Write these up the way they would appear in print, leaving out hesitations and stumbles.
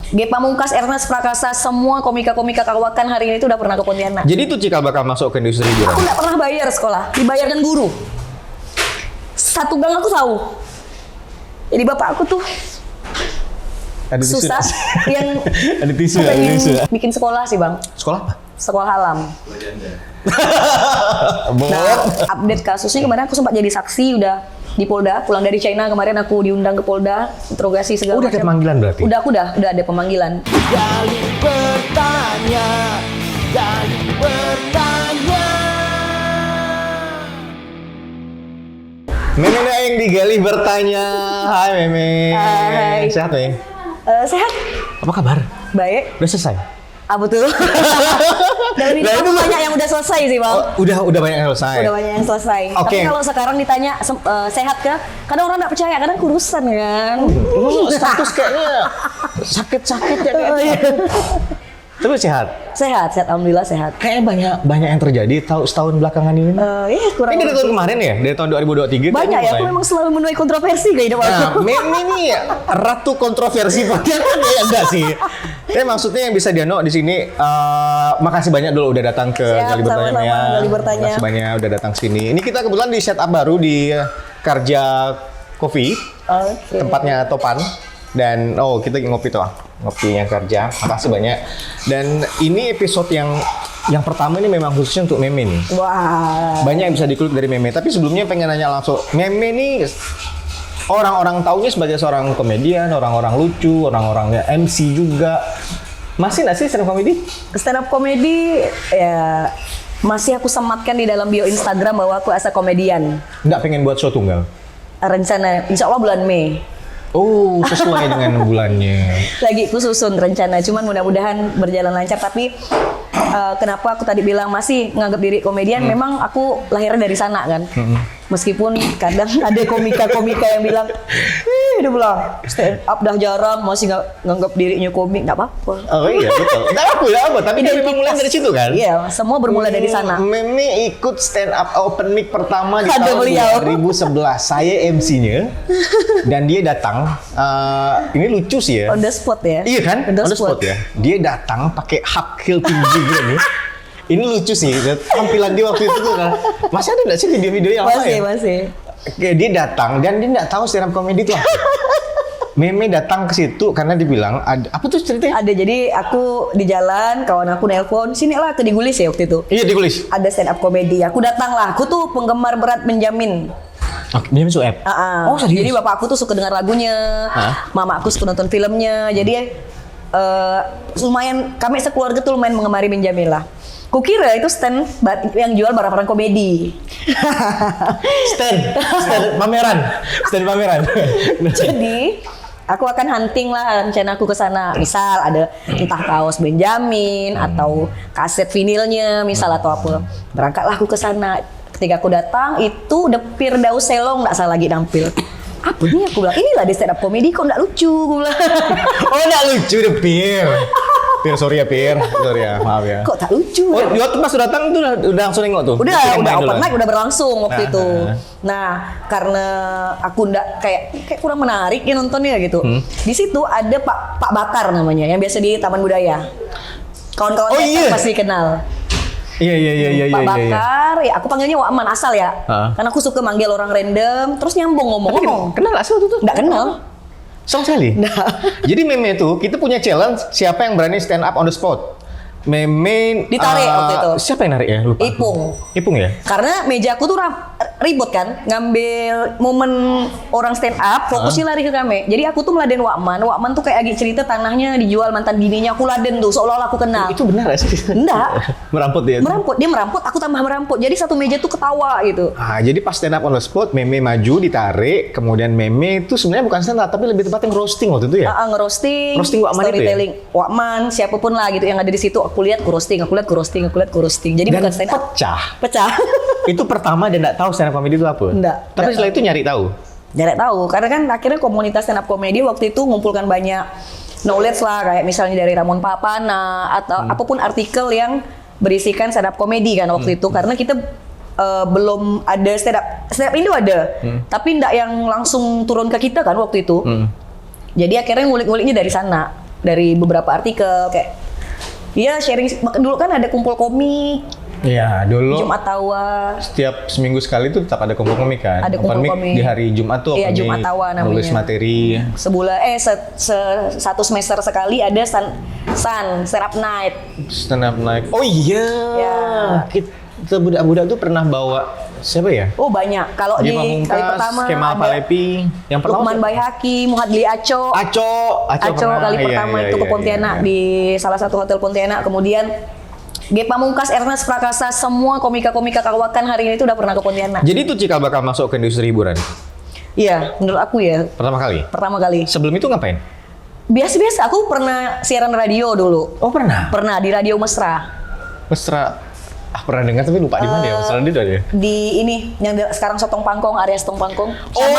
Ge Pamungkas, Ernest Prakasa, semua komika-komika kawakan hari ini tuh udah pernah ke Pontianak. Jadi itu cikal bakal masuk ke industri hiburan. Aku nggak pernah bayar sekolah, dibayarkan guru. Satu gang aku tahu. Jadi bapak aku tuh Ada tisu susah nggak? yang Ada tisu ya? pengen Tisu ya? bikin sekolah sih bang, Sekolah apa? sekolah alam. Nah, update kasusnya kemarin aku sempat jadi saksi udah di Polda, pulang dari China kemarin aku diundang ke Polda, interogasi segala Udah ada macam. pemanggilan berarti? Udah ada pemanggilan. Gali bertanya, gali bertanya. Meme yang digali bertanya. Hai Meme. Hai. Sehat Meme? Sehat? Apa kabar? Baik. Udah selesai? Ah betul. Dalam hidup Nah, aku itu- banyak yang udah selesai sih bang. Udah banyak yang selesai. Udah banyak yang selesai. Oke. Tapi kalau sekarang ditanya sehat kah? Kadang orang nggak percaya, kadang kurusan kan. Status kayaknya sakit-sakit ya kayaknya. Tapi sehat. Sehat, alhamdulillah sehat. Kayaknya banyak yang terjadi setahun belakangan ini. Iya kurang Ini dari lebih. tahun kemarin ya? Dari tahun 2023? Banyak ya, aku mulai. memang selalu menuai kontroversi kayak hidup Nah, aku. Meme ini ratu kontroversi banget ya enggak sih? Ya maksudnya yang bisa Diano di sini makasih banyak dulu udah datang ke Siap, Gali Bertanya sama-sama, ya. Gali Bertanya. Makasih banyak udah datang sini. Ini kita kebetulan di setup baru di Karja Coffee, Oke. tempatnya Topan. Dan kita ngopi tuh, ngopinya Karja. Makasih banyak. Dan ini episode yang pertama ini memang khususnya untuk Meme nih. Wah. Banyak yang bisa dikulik dari Meme, tapi sebelumnya pengen nanya langsung. Meme nih orang-orang taunya sebagai seorang komedian, orang-orang lucu, orang-orangnya MC juga. Masih nggak sih stand up comedy? Stand up comedy ya masih aku sematkan di dalam bio Instagram bahwa aku asa komedian. Nggak pengen buat show tunggal? Rencana insya Allah bulan Mei. Oh, sesuai dengan bulannya. Lagi aku susun rencana, cuman mudah-mudahan berjalan lancar. Tapi kenapa aku tadi bilang masih menganggap diri komedian? Memang aku lahirnya dari sana kan. Meskipun kadang ada komika-komika yang bilang, udah bilang stand up dah jarang, masih nganggap dirinya komik, nggak apa-apa. Oh iya betul. Nggak apa. Tapi dia memang mulai dari situ kan? Iya, semua bermula dari sana. Meme ikut stand up open mic pertama di Ada tahun beliau. 2011. Saya MC-nya dan dia datang. Ini lucu sih ya. On the spot ya. Iya kan? On the spot. ya. Dia datang pakai hak heel tinggi gitu nih. Ini lucu sih, tampilan dia waktu itu tuh kan. Masih ada nggak sih video-video yang apa ya? Masih. Kayak dia datang dan dia nggak tahu stand up comedy itu apa. Meme datang ke situ karena dibilang ada apa tuh ceritanya? Ada, jadi aku di jalan, kawan aku nelpon, sini lah ke Digulis ya waktu itu. Iya ditulis. Ada stand up comedy. Aku datang lah. Aku tuh penggemar berat Benjamin. Oke, Meme Sueb. Oh serius? Jadi bapak aku tuh suka dengar lagunya, mama aku suka nonton filmnya. Jadi lumayan kami sekeluarga tuh lumayan mengemari Benjamin lah. Kukira itu stand yang jual barang-barang komedi. stand pameran. Jadi aku akan hunting lah rencana aku ke sana. Misal ada entah kaos Benjamin atau kaset vinilnya misal atau apa. Berangkatlah aku ke sana. Ketika aku datang itu The Firdaus Selong nggak salah lagi nampil. Apa nih aku bilang, inilah di stand up comedy kok nggak lucu aku bilang. Oh nggak lucu deh Pir. Sorry ya, maaf ya. Kok tak lucu? Oh, waktu pas datang tuh udah langsung nengok tuh. Udah Main dulu. open mic udah berlangsung waktu Nah, itu. Nah, karena aku ndak kayak kurang menarik ya nontonnya gitu. Di situ ada Pak Bakar namanya yang biasa di Taman Budaya. Kawan-kawan Oh, iya. pasti kenal. Iya. Pak Bakar, ya aku panggilnya Wakman asal ya. Karena aku suka manggil orang random, terus nyambung ngomong. Kenal gak sih waktu itu? Nggak kenal. Sama sekali. Jadi Meme itu kita punya challenge siapa yang berani stand up on the spot. Meme Ditarik waktu itu. Siapa yang narik ya? Lupa. Ipung ya? Karena meja aku tuh ribut kan, ngambil momen orang stand up, fokusnya lari ke kami. Jadi aku tuh meladen Wakman. Wakman tuh kayak lagi cerita tanahnya dijual mantan bininya, aku laden tuh seolah-olah aku kenal. Itu benar gak sih? Enggak. Merampok dia. Dia merampok, aku tambah merampok. Jadi satu meja tuh ketawa gitu. Jadi pas stand up on the spot, Meme maju ditarik, kemudian Meme itu sebenarnya bukan stand up tapi lebih tepatnya roasting waktu itu ya. Ngerosting, Roasting Wakman itu ya? storytelling. Wakman, siapapun lah gitu yang ada di situ. Aku lihat ku roasting. Jadi Dan bukan stand up. Pecah. Itu pertama dan nggak tahu stand up comedy itu apa. Enggak. Tapi setelah itu nyari tahu. Jarang tahu, karena kan akhirnya komunitas stand up comedy waktu itu ngumpulkan banyak knowledge lah, kayak misalnya dari Ramon Papana atau apapun artikel yang berisikan stand up comedy kan waktu itu, karena kita belum ada stand up Indo ada, tapi enggak yang langsung turun ke kita kan waktu itu. Jadi akhirnya ngulik-nguliknya dari sana. dari beberapa artikel kayak iya sharing. Dulu kan ada kumpul komik Iya, dulu Jumat Tawa. setiap seminggu sekali tuh tetap ada kumpul komik kan. Ada kumpul Open mic komik. di hari Jumat tuh Iya, open Jumat mic, Tawa namanya. nulis materi. Sebulan satu semester sekali ada stand up night. Stand up night. Oh iya. Ya. Kita budak-budak tuh pernah bawa siapa ya? Oh banyak. Kalau di Dia kali Pamungkas, pertama Kemal ada Palevi. Yang pertama Lukman Bayhaki, Muhadli Aco. Aco pernah. Kali Iya, pertama iya, itu ke iya, Pontianak iya. di salah satu hotel Pontianak. Kemudian G Pamungkas, Ernest Prakasa, semua komika-komika kawakan hari ini itu udah pernah ke Pontianak. Jadi tuh cikal bakal masuk ke industri hiburan Iya, menurut aku ya pertama kali. pertama kali. Sebelum itu ngapain? Biasa-biasa, aku pernah siaran radio dulu. Oh pernah. Pernah di Radio Mesra. Mesra. Pernah dengar tapi lupa di mana ya. Mesra di mana ya? Di ini yang sekarang Sotong Pangkong, area Sotong Pangkong. Oh,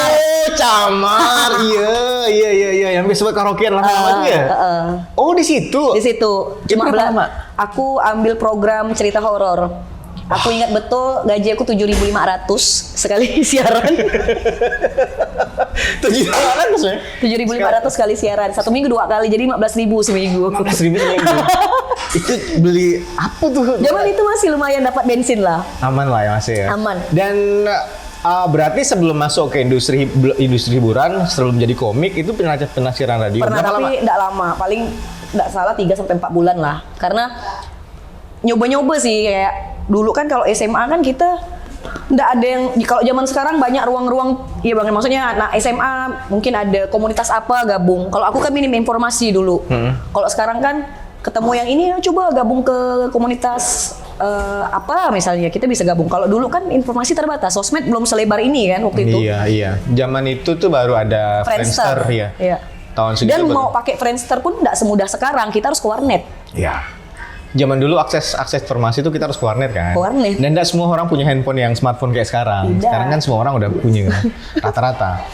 Camar. Iya. Yang biasa buat karaokean lama-lama tuh ya. Oh, di situ. Di situ. Itu Cuma berapa lama? aku ambil program cerita horor. Aku ingat betul gaji aku 7.500 sekali siaran. 7.000 maksudnya? 7.500 sekali siaran. Satu minggu 2 kali, jadi 15.000 seminggu. 15.000 seminggu. Itu beli apa tuh? Zaman itu masih lumayan dapat bensin lah. Aman lah ya masih ya. Aman. Dan berarti sebelum masuk ke industri hiburan, sebelum jadi komik itu pernah siaran radio. Pernah, Berapa tapi lama? enggak lama. Paling enggak salah 3 sampai 4 bulan lah. Karena nyoba-nyoba sih, kayak dulu kan kalau SMA kan kita nggak ada yang, kalau zaman sekarang banyak ruang-ruang, iya bang, maksudnya anak SMA mungkin ada komunitas apa gabung. Kalau aku kan minim informasi dulu. Kalau sekarang kan ketemu yang ini, coba gabung ke komunitas apa misalnya, kita bisa gabung. Kalau dulu kan informasi terbatas, sosmed belum selebar ini kan waktu itu. Iya. Zaman itu tuh baru ada Friendster ya. Iya. Tahun segitu. Dan baru- mau pakai Friendster pun nggak semudah sekarang, kita harus ke warnet. Iya. Zaman dulu akses informasi itu kita harus ke warnet kan. Ke warnet. Dan tidak semua orang punya handphone yang smartphone kayak sekarang. Tidak. Sekarang kan semua orang udah punya kan. Rata-rata.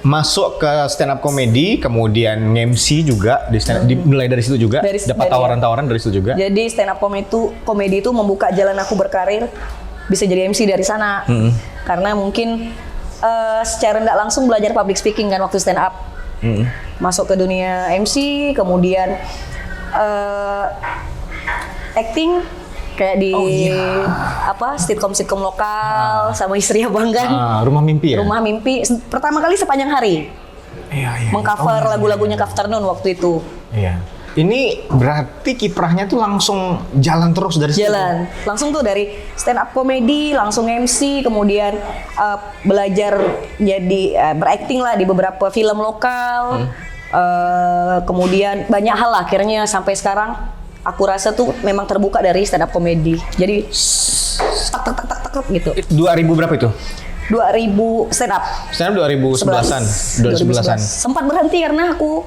Masuk ke stand up comedy, kemudian MC juga mulai dari situ juga. Dapat tawaran-tawaran dari situ juga. Jadi stand up komedi itu membuka jalan aku berkarir, bisa jadi MC dari sana. Karena mungkin secara tidak langsung belajar public speaking kan waktu stand up. Masuk ke dunia MC, kemudian acting kayak di sitkom lokal sama Istri Abang kan. Rumah mimpi ya? Rumah Mimpi pertama kali sepanjang hari. Iya. Mengcover lagu-lagunya Kaftarnun waktu itu. Iya. Ini berarti kiprahnya tuh langsung jalan terus dari situ. Jalan langsung tuh dari stand up comedy langsung MC, kemudian belajar jadi berakting lah di beberapa film lokal. Kemudian banyak hal lah, akhirnya sampai sekarang aku rasa tuh memang terbuka dari stand up comedy. Jadi tak gitu. 2000 berapa itu? 2000 stand up. Stand up 2011-an. 2011-an. Sempat berhenti karena aku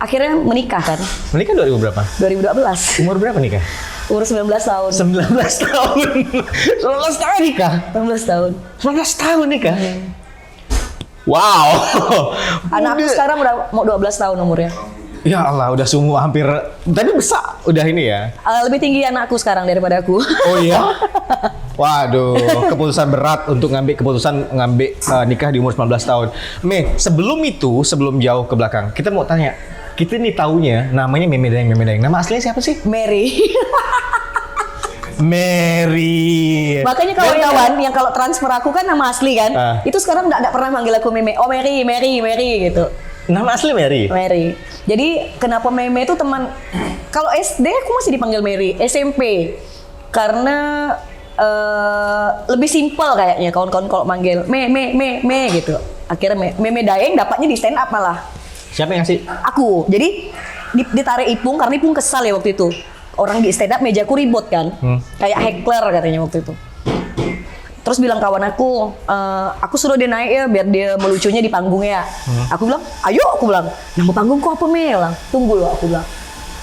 akhirnya menikah kan. Menikah 2000 berapa? 2012. Umur berapa nikah? Umur 19 tahun. 19 tahun. 19 tahun nikah. 19 tahun. 19 tahun nikah. Wow. Anak aku sekarang udah mau 12 tahun umurnya. Ya Allah, udah semua hampir tadi besar udah ini ya. Lebih tinggi anakku sekarang daripada aku. Oh iya. Waduh, keputusan berat untuk ngambil nikah di umur 19 tahun. Sebelum itu, sebelum jauh ke belakang, kita mau tanya. Kita nih taunya namanya Meme Daeng. Nama aslinya siapa sih? Mary. Mary. Makanya kawan-kawan yang kalau transfer aku kan nama asli kan, itu sekarang nggak pernah manggil aku Meme. Oh Mary gitu. Nama asli Mary? Mary. Jadi kenapa Meme itu teman, kalau SD aku masih dipanggil Mary, SMP karena lebih simpel kayaknya kawan-kawan kalau manggil Me gitu. Akhirnya Meme Daeng dapatnya di stand up malah. Siapa yang ngasih? Aku. Jadi ditarik Ipung karena Ipung kesal ya waktu itu. Orang di stand up mejaku ribut kan. Kayak heckler katanya waktu itu. Terus bilang kawan aku suruh dia naik ya biar dia melucunya di panggungnya. Aku bilang, ayo aku bilang. Nama panggungku apa Me? Bilang, tunggu loh aku bilang.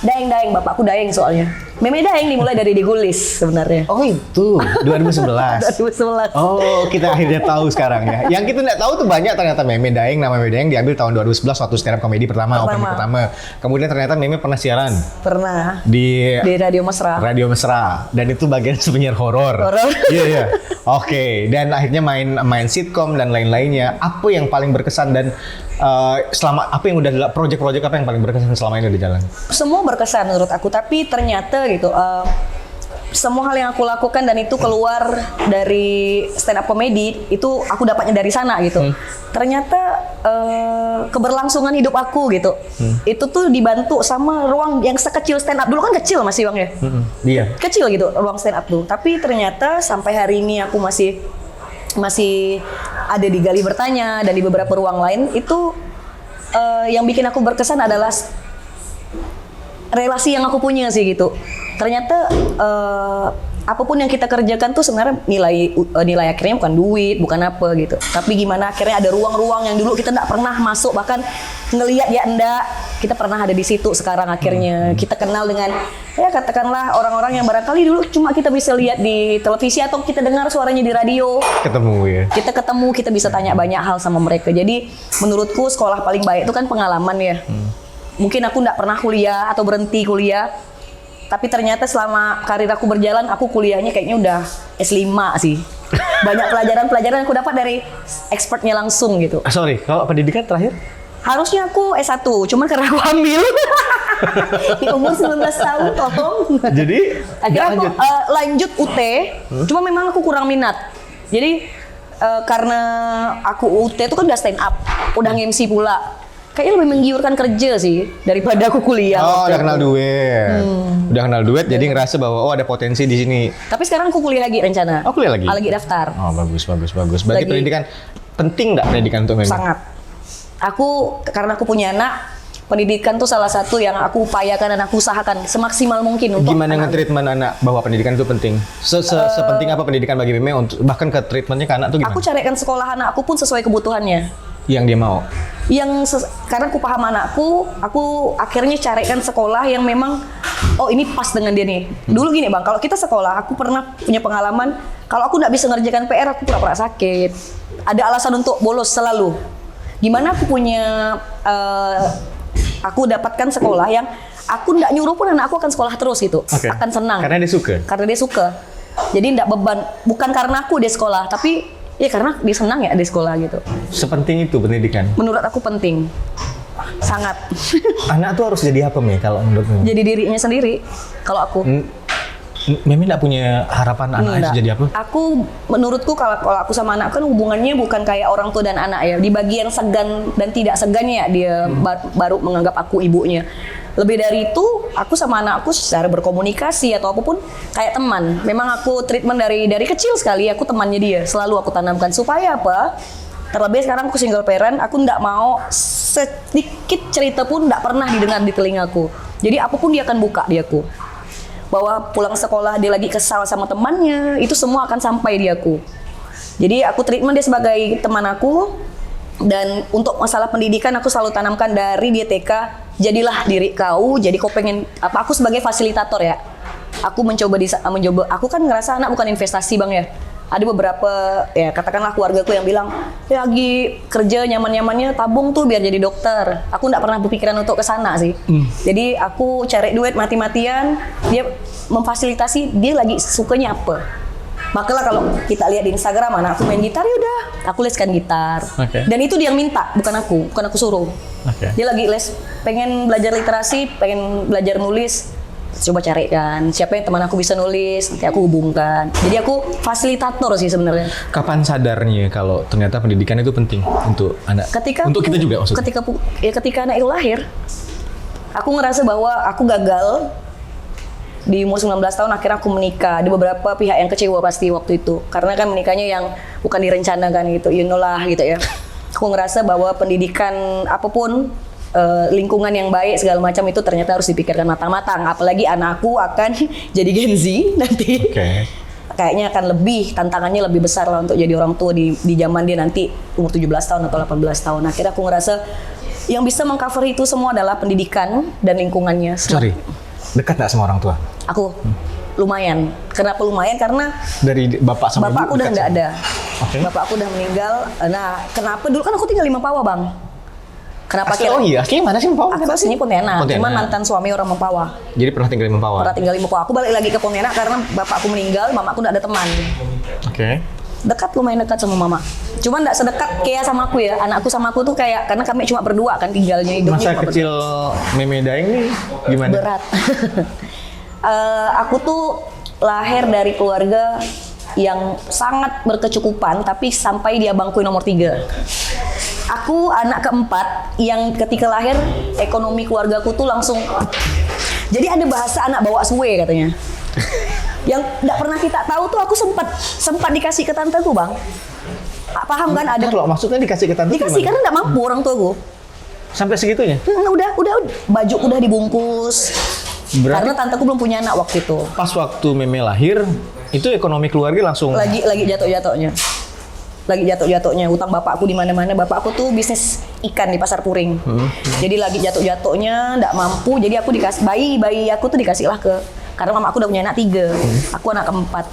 Daeng, bapakku Daeng soalnya. Meme Daeng dimulai dari Digulis sebenarnya. Oh itu 2011. 2011. Oh, kita akhirnya tahu sekarang ya. Yang kita nggak tahu tuh banyak ternyata Meme Daeng. Nama Meme Daeng diambil tahun 2011 waktu stand up komedi pertama, opening pertama. Kemudian ternyata Meme pernah siaran Pernah di di Radio Mesra. Radio Mesra, dan itu bagian penyiar horor. Horor. Iya, iya. Oke, dan akhirnya main sitkom dan lain-lainnya. Apa yang paling berkesan dan selama apa yang udah project-project apa yang paling berkesan selama ini udah jalan? Semua berkesan menurut aku, tapi ternyata gitu semua hal yang aku lakukan dan itu keluar dari stand up comedy itu aku dapatnya dari sana gitu. Ternyata keberlangsungan hidup aku gitu. Itu tuh dibantu sama ruang yang sekecil stand up. Dulu kan kecil masih Bang ya. Iya. Kecil gitu ruang stand up tuh. Tapi ternyata sampai hari ini aku masih ada di Gali Bertanya dan di beberapa ruang lain itu yang bikin aku berkesan adalah relasi yang aku punya sih gitu. Ternyata apapun yang kita kerjakan tuh sebenarnya nilai akhirnya bukan duit, bukan apa gitu. Tapi gimana akhirnya ada ruang-ruang yang dulu kita nggak pernah masuk, bahkan ngelihat ya enggak, kita pernah ada di situ sekarang akhirnya. Kita kenal dengan ya katakanlah orang-orang yang barangkali dulu cuma kita bisa lihat di televisi atau kita dengar suaranya di radio. Ketemu ya. Kita ketemu, kita bisa tanya banyak hal sama mereka. Jadi menurutku sekolah paling baik itu kan pengalaman ya. Mungkin aku nggak pernah kuliah atau berhenti kuliah, tapi ternyata selama karir aku berjalan, aku kuliahnya kayaknya udah S5 sih. Banyak pelajaran-pelajaran yang aku dapat dari expertnya langsung gitu. Sorry, kalau pendidikan terakhir? Harusnya aku S1, cuman karena aku hamil. Di umur 19 tahun, tolong. Jadi, akhirnya aku lanjut UT, cuma memang aku kurang minat. Jadi, karena aku UT itu kan udah stand up, udah nge-MC pula. Kayaknya lebih menggiurkan kerja sih daripada aku kuliah. Oh, udah kenal duet. Udah kenal duet, jadi ngerasa bahwa oh ada potensi di sini. Tapi sekarang aku kuliah lagi rencana. Oh, kuliah lagi? Lagi daftar. Oh, bagus. Berarti Lagi. pendidikan penting nggak pendidikan untuk Meme? Sangat. Karena aku punya anak, pendidikan tuh salah satu yang aku upayakan dan aku usahakan semaksimal mungkin untuk Gimana anak. nge-treatment anak bahwa pendidikan itu penting? Sepenting apa pendidikan bagi Meme untuk bahkan ke treatmentnya ke anak tuh gimana? Aku carikan sekolah anak aku pun sesuai kebutuhannya. Yang dia mau. Karena aku paham anakku, aku akhirnya carikan sekolah yang memang oh ini pas dengan dia nih. Dulu gini Bang, kalau kita sekolah, aku pernah punya pengalaman kalau aku nggak bisa ngerjakan PR, aku pura-pura sakit. Ada alasan untuk bolos selalu. Gimana aku punya aku dapatkan sekolah yang aku nggak nyuruh pun anak aku akan sekolah terus gitu. Okay. Akan senang. Karena dia suka. Karena dia suka. Jadi nggak beban, bukan karena aku dia sekolah, tapi ya karena dia senang ya di sekolah gitu. Sepenting itu pendidikan. Menurut aku penting. Sangat. Anak tuh harus jadi apa Meme kalau menurut Meme? Jadi dirinya sendiri. Kalau aku. Meme nggak punya harapan anak harus jadi apa? Aku menurutku kalau aku sama anak kan hubungannya bukan kayak orang tua dan anak ya. Di bagian segan dan tidak segannya ya dia baru menganggap aku ibunya. Lebih dari itu, aku sama anakku secara berkomunikasi atau apapun kayak teman. Memang aku treatment dari kecil sekali, aku temannya dia. Selalu aku tanamkan supaya apa? Terlebih sekarang aku single parent, aku nggak mau sedikit cerita pun nggak pernah didengar di telingaku. Jadi apapun dia akan buka di aku. Bahwa pulang sekolah dia lagi kesal sama temannya, itu semua akan sampai di aku. Jadi aku treatment dia sebagai teman aku. Dan untuk masalah pendidikan aku selalu tanamkan dari dia TK, jadilah diri kau, jadi kau pengen apa, aku sebagai fasilitator ya. Aku mencoba aku kan ngerasa anak bukan investasi Bang ya. Ada beberapa ya katakanlah keluargaku yang bilang, ya lagi kerja nyaman-nyamannya tabung tuh biar jadi dokter. Aku nggak pernah berpikiran untuk ke sana sih. Jadi aku cari duit mati-matian, dia memfasilitasi dia lagi sukanya apa. Makanya kalau kita lihat di Instagram anakku main gitar, ya udah aku leskan gitar. Okay. Dan itu dia yang minta, bukan aku suruh. Okay. Dia lagi les, pengen belajar literasi, pengen belajar nulis. Coba carikan siapa yang teman aku bisa nulis, nanti aku hubungkan. Jadi aku fasilitator sih sebenarnya. Kapan sadarnya kalau ternyata pendidikan itu penting untuk anak? Untuk kita juga maksudnya? Ketika anak itu lahir, aku ngerasa bahwa aku gagal. Di umur 19 tahun akhirnya aku menikah. Ada beberapa pihak yang kecewa pasti waktu itu. Karena kan menikahnya yang bukan direncanakan gitu, you know lah gitu ya. Aku ngerasa bahwa pendidikan apapun, lingkungan yang baik segala macam itu ternyata harus dipikirkan matang-matang. Apalagi anakku akan jadi Gen Z nanti. Okay. Kayaknya akan tantangannya lebih besar lah untuk jadi orang tua di zaman dia nanti umur 17 tahun atau 18 tahun. Akhirnya aku ngerasa yang bisa mengcover itu semua adalah pendidikan dan lingkungannya. Sorry, dekat nggak sama orang tua? Aku lumayan. Kenapa lumayan? Karena Dari bapak sama bapakku ibu udah dekat nggak sama? ada. Oke. Bapakku udah meninggal. Nah, kenapa dulu kan aku tinggal di Mempawah, Bang. Kenapa Asli, oh iya, aslinya mana sih Mempawah? Aku aslinya Pontianak, cuman mantan suami orang Mempawah. Jadi pernah tinggal di Mempawah? Pernah tinggal di Mempawah. Aku balik lagi ke Pontianak karena bapakku meninggal, mamaku nggak ada teman. Oke. Dekat, lumayan dekat sama mama. Cuman nggak sedekat kayak sama aku ya. Anakku sama aku tuh kayak, karena kami cuma berdua kan tinggalnya, hidupnya Masa cuma kecil Meme Daeng nih gimana? berat. Aku tuh lahir dari keluarga yang sangat berkecukupan, tapi sampai dia bangku nomor 3. Aku anak keempat yang ketika lahir ekonomi keluargaku tuh langsung. Jadi ada bahasa anak bawa suwe katanya. Yang nggak pernah kita tahu tuh aku sempat dikasih ke tanteku, Bang. Paham kan? Ada Loh, maksudnya dikasih ke tante dikasih gimana? karena nggak mampu orang tuaku. Sampai segitunya? Udah baju udah dibungkus. Berarti Karena tanteku belum punya anak waktu itu. pas waktu Meme lahir, itu ekonomi keluarga langsung Lagi jatuh-jatuhnya utang bapakku di mana-mana. Bapakku tuh bisnis ikan di Pasar Puring. Jadi lagi jatuh-jatuhnya nggak mampu, jadi aku dikasih bayi aku tuh dikasih lah karena mama aku udah punya anak 3. Aku anak keempat.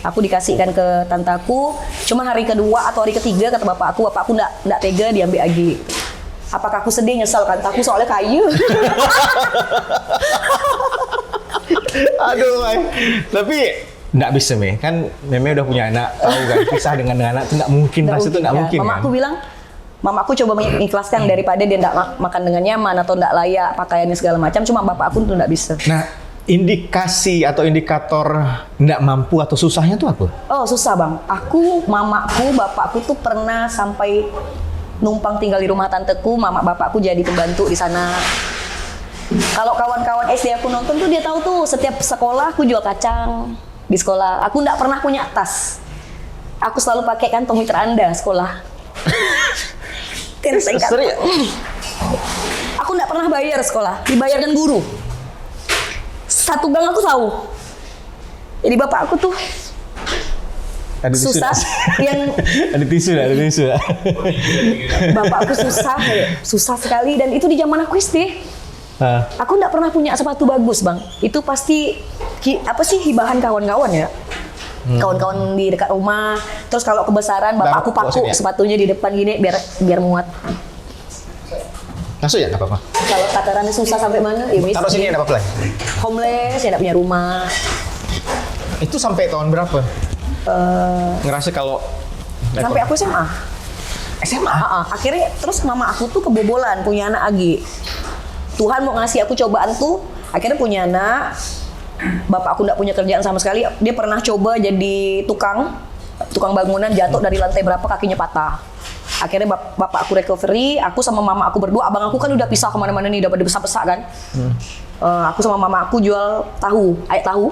Aku dikasihkan ke tantaku. Cuma hari kedua atau hari ketiga kata bapakku nggak tega diambil lagi. Apakah aku sedih nyesal kan? Aku soalnya kayu. Aduh, Mai. Tapi nggak bisa, Me. Kan Meme udah punya anak, tahu kan pisah dengan anak itu nggak mungkin, pasti itu nggak mungkin Mama kan. aku bilang, mama aku coba mengikhlaskan daripada dia nggak makan dengan nyaman atau nggak layak pakaiannya segala macam. Cuma bapak aku tuh nggak bisa. Nah, indikasi atau indikator nggak mampu atau susahnya tuh apa? Oh susah, Bang. Mamaku, bapakku tuh pernah sampai numpang tinggal di rumah tanteku. Mama bapakku jadi pembantu di sana. Kalau kawan-kawan SD aku nonton tuh dia tahu tuh setiap sekolah aku jual kacang di sekolah. Aku nggak pernah punya tas. Aku selalu pakai kantong mitra Anda sekolah. Tenteng kantong. Serius? Aku nggak pernah bayar sekolah, dibayarkan guru. Satu gang aku tahu. Jadi bapak aku tuh Ada tisu susah, nggak? yang ada tisu. bapak aku susah sekali, dan itu di zaman aku SD. Nah, Aku nggak pernah punya sepatu bagus, Bang. Itu pasti hibahan kawan-kawan ya. Kawan-kawan di dekat rumah. Terus kalau kebesaran bapak aku paku Maksudnya? sepatunya di depan gini biar muat. langsung ya nggak apa-apa. Kalau tatarannya susah sampai mana? Ya Taruh sini ada apa-apa lagi. homeless, ya nggak punya rumah. Itu sampai tahun berapa? Ngerasa kalau Sampai aku SMA. SMA? Akhirnya terus mama aku tuh kebobolan punya anak lagi. Tuhan mau ngasih aku cobaan tuh, akhirnya punya anak. Bapak aku nggak punya kerjaan sama sekali. Dia pernah coba jadi tukang bangunan, jatuh dari lantai berapa kakinya patah. Akhirnya bapak aku recovery, aku sama mama aku berdua. Abang aku kan udah pisah kemana-mana nih, udah pada besar-besar kan. Aku sama mama aku jual air tahu.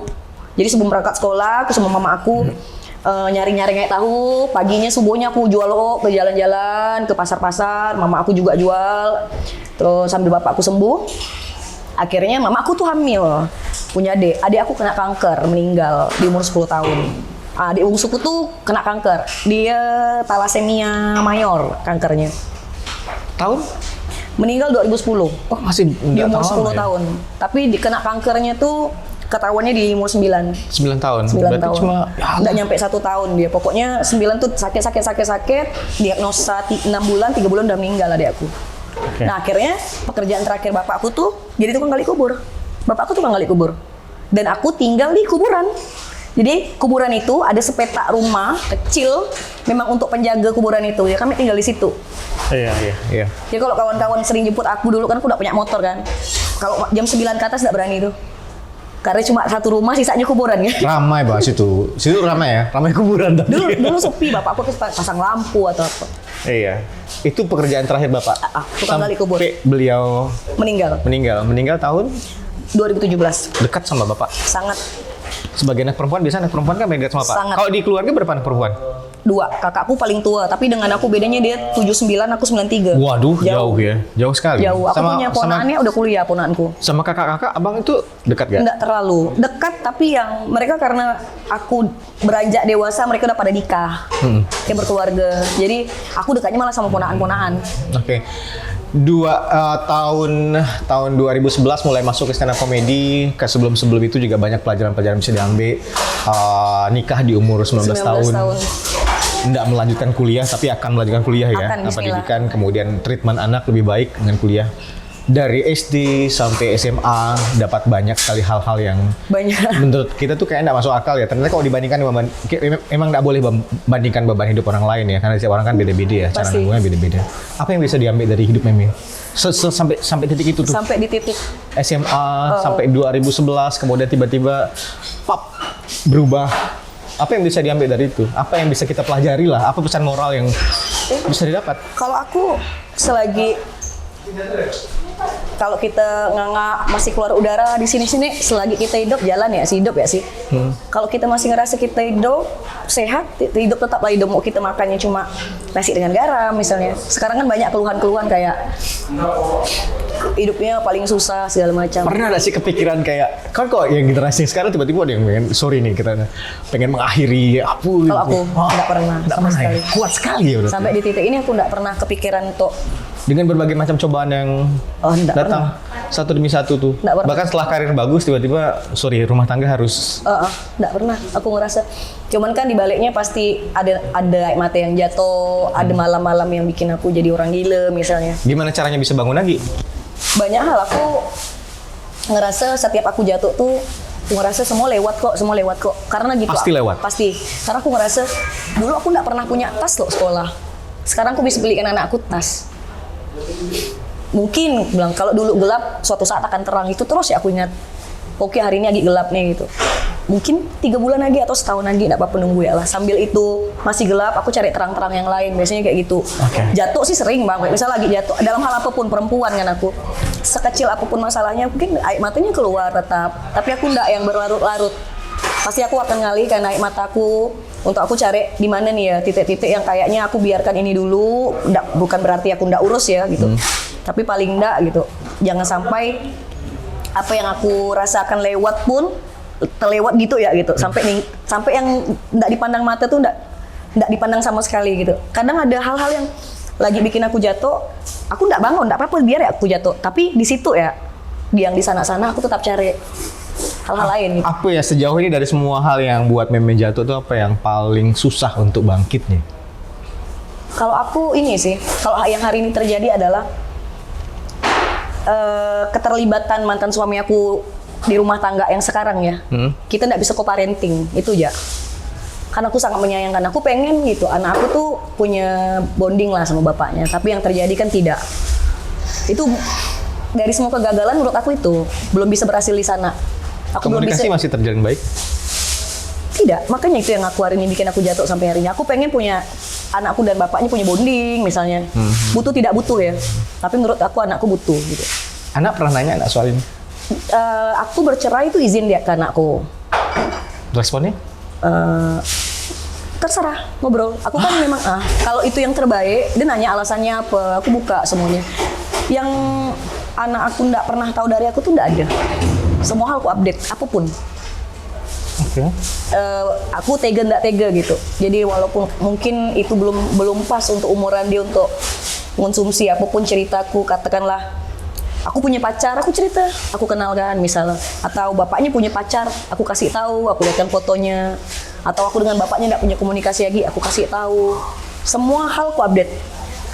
Jadi sebelum berangkat sekolah, aku sama mama aku nyari-nyari air tahu. Paginya subuhnya aku jual ke jalan-jalan, ke pasar-pasar. Mama aku juga jual. Terus sambil bapak aku sembuh, akhirnya mama aku tuh hamil, punya adik. Adik aku kena kanker, meninggal di umur 10 tahun. Adik bungsuku tuh kena kanker. Dia talasemia mayor kankernya. Tahun? Meninggal 2010. Oh masih Di nggak umur tahu 10 ya? tahun. Tapi kena kankernya tuh ketahuannya di umur 9. 9 tahun. 9 Berarti tahun. cuma ya Allah. Nggak nyampe 1 tahun dia. Pokoknya 9 tuh sakit. Diagnosa 6 bulan, 3 bulan udah meninggal adik aku. Oke. Nah akhirnya pekerjaan terakhir bapakku tuh jadi tukang gali kubur. Bapakku tukang gali kubur. Dan aku tinggal di kuburan. Jadi kuburan itu ada sepetak rumah kecil memang untuk penjaga kuburan itu. Ya kami tinggal di situ. Iya. Jadi kalau kawan-kawan sering jemput aku dulu kan aku udah punya motor kan. Kalau jam 9 ke atas nggak berani tuh. Karena cuma satu rumah, sisanya kuburan ya. Ramai Pak situ. Situ ramai ya? Ramai kuburan tadi. Dulu sepi, bapakku pasang lampu atau apa. Iya. Itu pekerjaan terakhir Bapak. Tukang gali kubur. Sampai beliau Meninggal meninggal tahun 2017. dekat sama Bapak. Sangat. Sebagai anak perempuan, biasa anak perempuan kan dekat sama Bapak. Sangat. Kalau di keluarga berapa anak perempuan? 2, kakakku paling tua, tapi dengan aku bedanya dia 79, aku 93. Waduh, jauh ya. Jauh sekali. Jauh. Aku punya ponakannya udah kuliah ponakanku. Sama kakak-kakak, abang itu dekat gak? Enggak terlalu dekat, tapi yang mereka karena aku beranjak dewasa mereka udah pada nikah, kayak berkeluarga. Jadi aku dekatnya malah sama ponakan-ponakan. Oke. tahun 2011 mulai masuk ke stand up comedy. Ke sebelum itu juga banyak pelajaran-pelajaran bisa diambil. Nikah di umur 19 tahun. Nggak melanjutkan kuliah tapi akan melanjutkan kuliah ya. Akan, bismillah. Pendidikan, kemudian treatment anak lebih baik dengan kuliah. Dari SD sampai SMA dapat banyak sekali hal-hal yang Banyak. menurut kita tuh kayak nggak masuk akal ya. Ternyata kalau dibandingkan emang nggak boleh bandingkan beban hidup orang lain ya, karena setiap orang kan beda-beda ya, cara Pasti. nanggungnya beda-beda. Apa yang bisa diambil dari hidup Meme? Sampai titik itu tuh. Sampai di titik SMA sampai 2011 kemudian tiba-tiba pop berubah. Apa yang bisa diambil dari itu? Apa yang bisa kita pelajari lah? Apa pesan moral yang bisa didapat? kalau aku kalau kita nganga masih keluar udara di sini-sini, selagi kita hidup jalan ya, hidup ya sih. Kalau kita masih ngerasa kita hidup sehat, hidup tetaplah hidup. Mau kita makannya cuma nasi dengan garam misalnya. Sekarang kan banyak keluhan-keluhan kayak hidupnya paling susah segala macam. Pernah nggak sih kepikiran kayak kan kok yang generasi sekarang tiba-tiba ada yang pengen pengen mengakhiri apa gitu. Kalau aku nggak pernah Nggak sama pernah ya? sekali. Kuat sekali ya udah. Sampai di titik ini aku nggak pernah kepikiran untuk Dengan berbagai macam cobaan yang nggak datang satu demi satu tuh. Nggak pernah. Bahkan setelah karir bagus tiba-tiba rumah tangga harus nggak pernah aku ngerasa. Cuman kan di baliknya pasti ada air mata yang jatuh, ada malam-malam yang bikin aku jadi orang gila misalnya. gimana caranya bisa bangun lagi? Banyak hal aku ngerasa setiap aku jatuh tuh aku ngerasa semua lewat kok karena gitu. Pasti lewat? Pasti. Karena aku ngerasa dulu aku nggak pernah punya tas loh sekolah. Sekarang aku bisa belikan anakku tas. Mungkin bilang kalau dulu gelap suatu saat akan terang, itu terus ya aku ingat. Oke, hari ini lagi gelap nih gitu. Mungkin 3 bulan lagi atau setahun lagi enggak apa-apa nunggu ya lah. Sambil itu masih gelap, aku cari terang-terang yang lain. Biasanya kayak gitu. Jatuh sih sering banget. Misal lagi jatuh dalam hal apapun, perempuan kan aku. Sekecil apapun masalahnya, mungkin air matanya keluar tetap. Tapi aku enggak yang berlarut-larut. Pasti aku akan ngalihkan air mataku untuk aku cari di mana nih ya titik-titik yang kayaknya aku biarkan ini dulu. Bukan berarti aku ndak urus ya gitu. Tapi paling ndak gitu. Jangan sampai apa yang aku rasakan lewat pun terlewat gitu ya gitu. Sampai yang ndak dipandang mata tuh ndak dipandang sama sekali gitu. Kadang ada hal-hal yang lagi bikin aku jatuh, aku ndak bangun, ndak apa-apa biar ya aku jatuh. Tapi di situ ya, yang di sana-sana aku tetap cari hal-hal lain gitu. Apa ya sejauh ini dari semua hal yang buat Meme jatuh tuh apa yang paling susah untuk bangkitnya? Kalau aku ini sih, kalau yang hari ini terjadi adalah keterlibatan mantan suami aku di rumah tangga yang sekarang ya. Kita nggak bisa co-parenting, itu ya. Karena aku sangat menyayangkan, aku pengen gitu, anak aku tuh punya bonding lah sama bapaknya. Tapi yang terjadi kan tidak. Itu dari semua kegagalan menurut aku itu belum bisa berhasil di sana. Aku belum Komunikasi bisa. masih terjalin baik? Tidak, makanya itu yang aku hari ini bikin aku jatuh sampai hari ini. Aku pengen punya anakku dan bapaknya punya bonding misalnya. Butuh tidak butuh ya. Tapi menurut aku anakku butuh gitu. Anak pernah nanya nggak soal ini? Aku bercerai itu izin dia ke anakku. Responnya? Terserah ngobrol. Aku kan memang kalau itu yang terbaik, dia nanya alasannya apa, aku buka semuanya. Yang anak aku nggak pernah tahu dari aku tuh nggak ada. Semua hal aku update, apapun. Oke. Aku tega nggak tega gitu. Jadi walaupun mungkin itu belum pas untuk umuran dia untuk mengonsumsi apapun ceritaku, katakanlah aku punya pacar, aku cerita, aku kenalkan misalnya, atau bapaknya punya pacar, aku kasih tahu, aku lihatkan fotonya, atau aku dengan bapaknya nggak punya komunikasi lagi, aku kasih tahu. Semua hal aku update.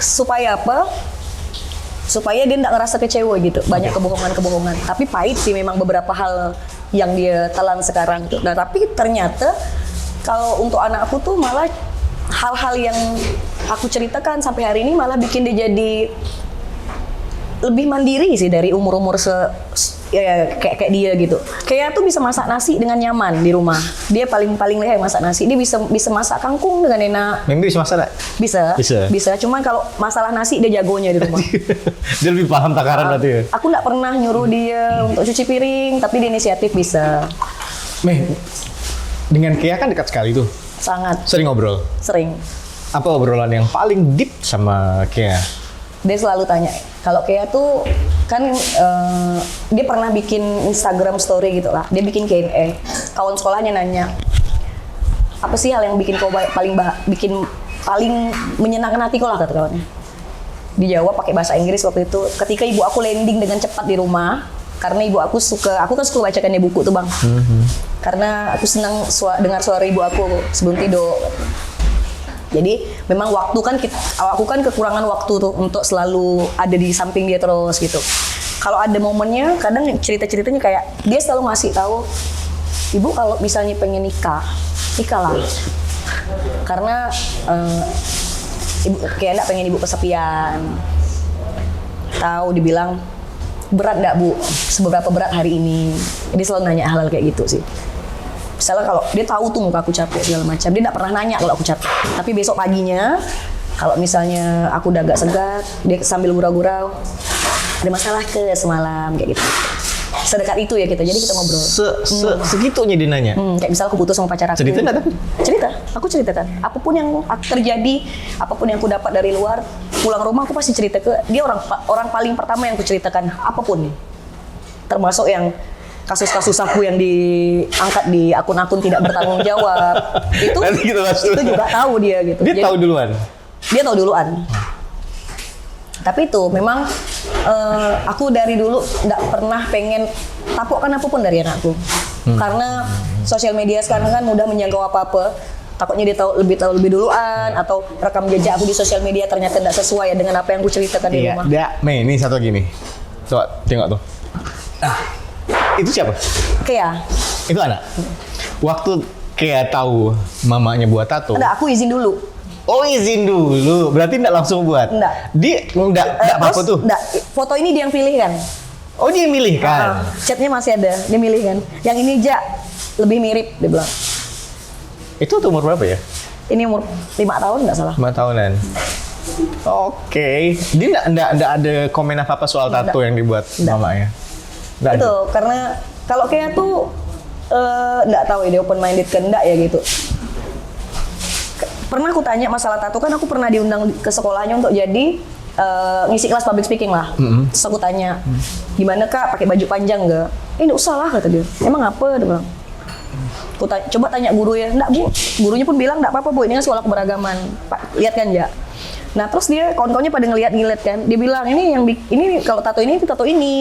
Supaya apa? Supaya dia nggak ngerasa kecewa gitu. Banyak kebohongan-kebohongan. Tapi pahit sih memang beberapa hal yang dia telan sekarang gitu. Nah, tapi ternyata kalau untuk anak aku tuh malah hal-hal yang aku ceritakan sampai hari ini malah bikin dia jadi lebih mandiri sih dari umur-umur kayak dia gitu. Kayak tuh bisa masak nasi dengan nyaman di rumah. Dia paling lihai masak nasi. Dia bisa masak kangkung dengan enak. Meme bisa masak nggak? Bisa. Cuman kalau masalah nasi dia jagonya di rumah. Dia lebih paham takaran berarti ya? Aku nggak pernah nyuruh dia untuk cuci piring, tapi dia inisiatif bisa. Meh, dengan Kea kan dekat sekali tuh. Sangat Sering ngobrol. sering. Apa obrolan yang paling deep sama Kea? Dia selalu tanya. Kalau Kea tuh kan dia pernah bikin Instagram story gitu lah. Dia bikin Q&A. Kawan sekolahnya nanya, apa sih hal yang bikin kau paling menyenangkan hati kau lah, kata kawannya. dijawab pakai bahasa Inggris waktu itu. Ketika ibu aku landing dengan cepat di rumah, karena ibu aku kan suka bacakan dia buku tuh bang. Karena aku senang dengar suara ibu aku sebelum tidur. Jadi memang waktu kan aku kan kekurangan waktu tuh untuk selalu ada di samping dia terus gitu. Kalau ada momennya, kadang cerita-ceritanya kayak dia selalu ngasih tahu, ibu kalau misalnya pengen nikah lah. Karena ibu kayak enggak pengen ibu kesepian. Tahu dibilang berat enggak bu? Seberapa berat hari ini? Dia selalu nanya hal-hal kayak gitu sih. Misalnya kalau dia tahu tuh muka aku capek segala macam, dia enggak pernah nanya kalau aku capek. Tapi besok paginya, kalau misalnya aku udah agak segat, dia sambil gurau-gurau, ada masalah ke semalam kayak gitu. Sedekat itu ya kita, jadi kita ngobrol. Segitunya dia nanya. Kayak misalnya aku putus sama pacar aku. Cerita enggak tapi? Cerita, aku ceritakan. Apapun yang terjadi, apapun yang aku dapat dari luar, pulang rumah aku pasti cerita ke dia, orang paling pertama yang aku ceritakan apapun nih. Termasuk yang kasus-kasus aku yang diangkat di akun-akun tidak bertanggung jawab. Itu juga tahu dia gitu. Dia tahu duluan. Dia tahu duluan. Tapi itu memang aku dari dulu nggak pernah pengen tapukkan apapun dari anakku. Karena sosial media sekarang kan mudah menjangkau apa-apa. Takutnya dia tahu lebih duluan, atau rekam jejak aku di sosial media ternyata tidak sesuai dengan apa yang aku ceritakan di rumah. Mei, ini satu lagi nih. Coba tengok tuh. Itu siapa? Kea. Itu anak. Waktu Kea tahu mamanya buat tato. Ada, aku izin dulu. Oh, izin dulu. Berarti enggak langsung buat? Enggak. Dia enggak apa-apa tuh? Enggak. Foto ini dia yang pilih kan? Oh, dia yang milih kan? Chatnya masih ada, dia milih kan. Yang ini lebih mirip, dia bilang. Itu umur berapa ya? Ini umur 5 tahun nggak salah. 5 tahunan. Oke. Dia enggak ada komen apa-apa soal tato yang dibuat mamanya? Nggak Itu ada. karena kalau kayak tuh nggak tahu ya dia open minded kan enggak ya gitu. Pernah aku tanya masalah tato, kan aku pernah diundang ke sekolahnya untuk jadi ngisi kelas public speaking lah. Terus aku tanya, gimana kak pakai baju panjang nggak? Nggak usah lah kata dia. Emang apa? Dia bilang. Aku coba tanya guru ya, enggak bu. Gurunya pun bilang enggak apa-apa bu, ini kan sekolah keberagaman. Pak, lihat kan ya. Nah terus dia kawan-kawannya pada ngeliat kan. Dia bilang ini kalau tato ini,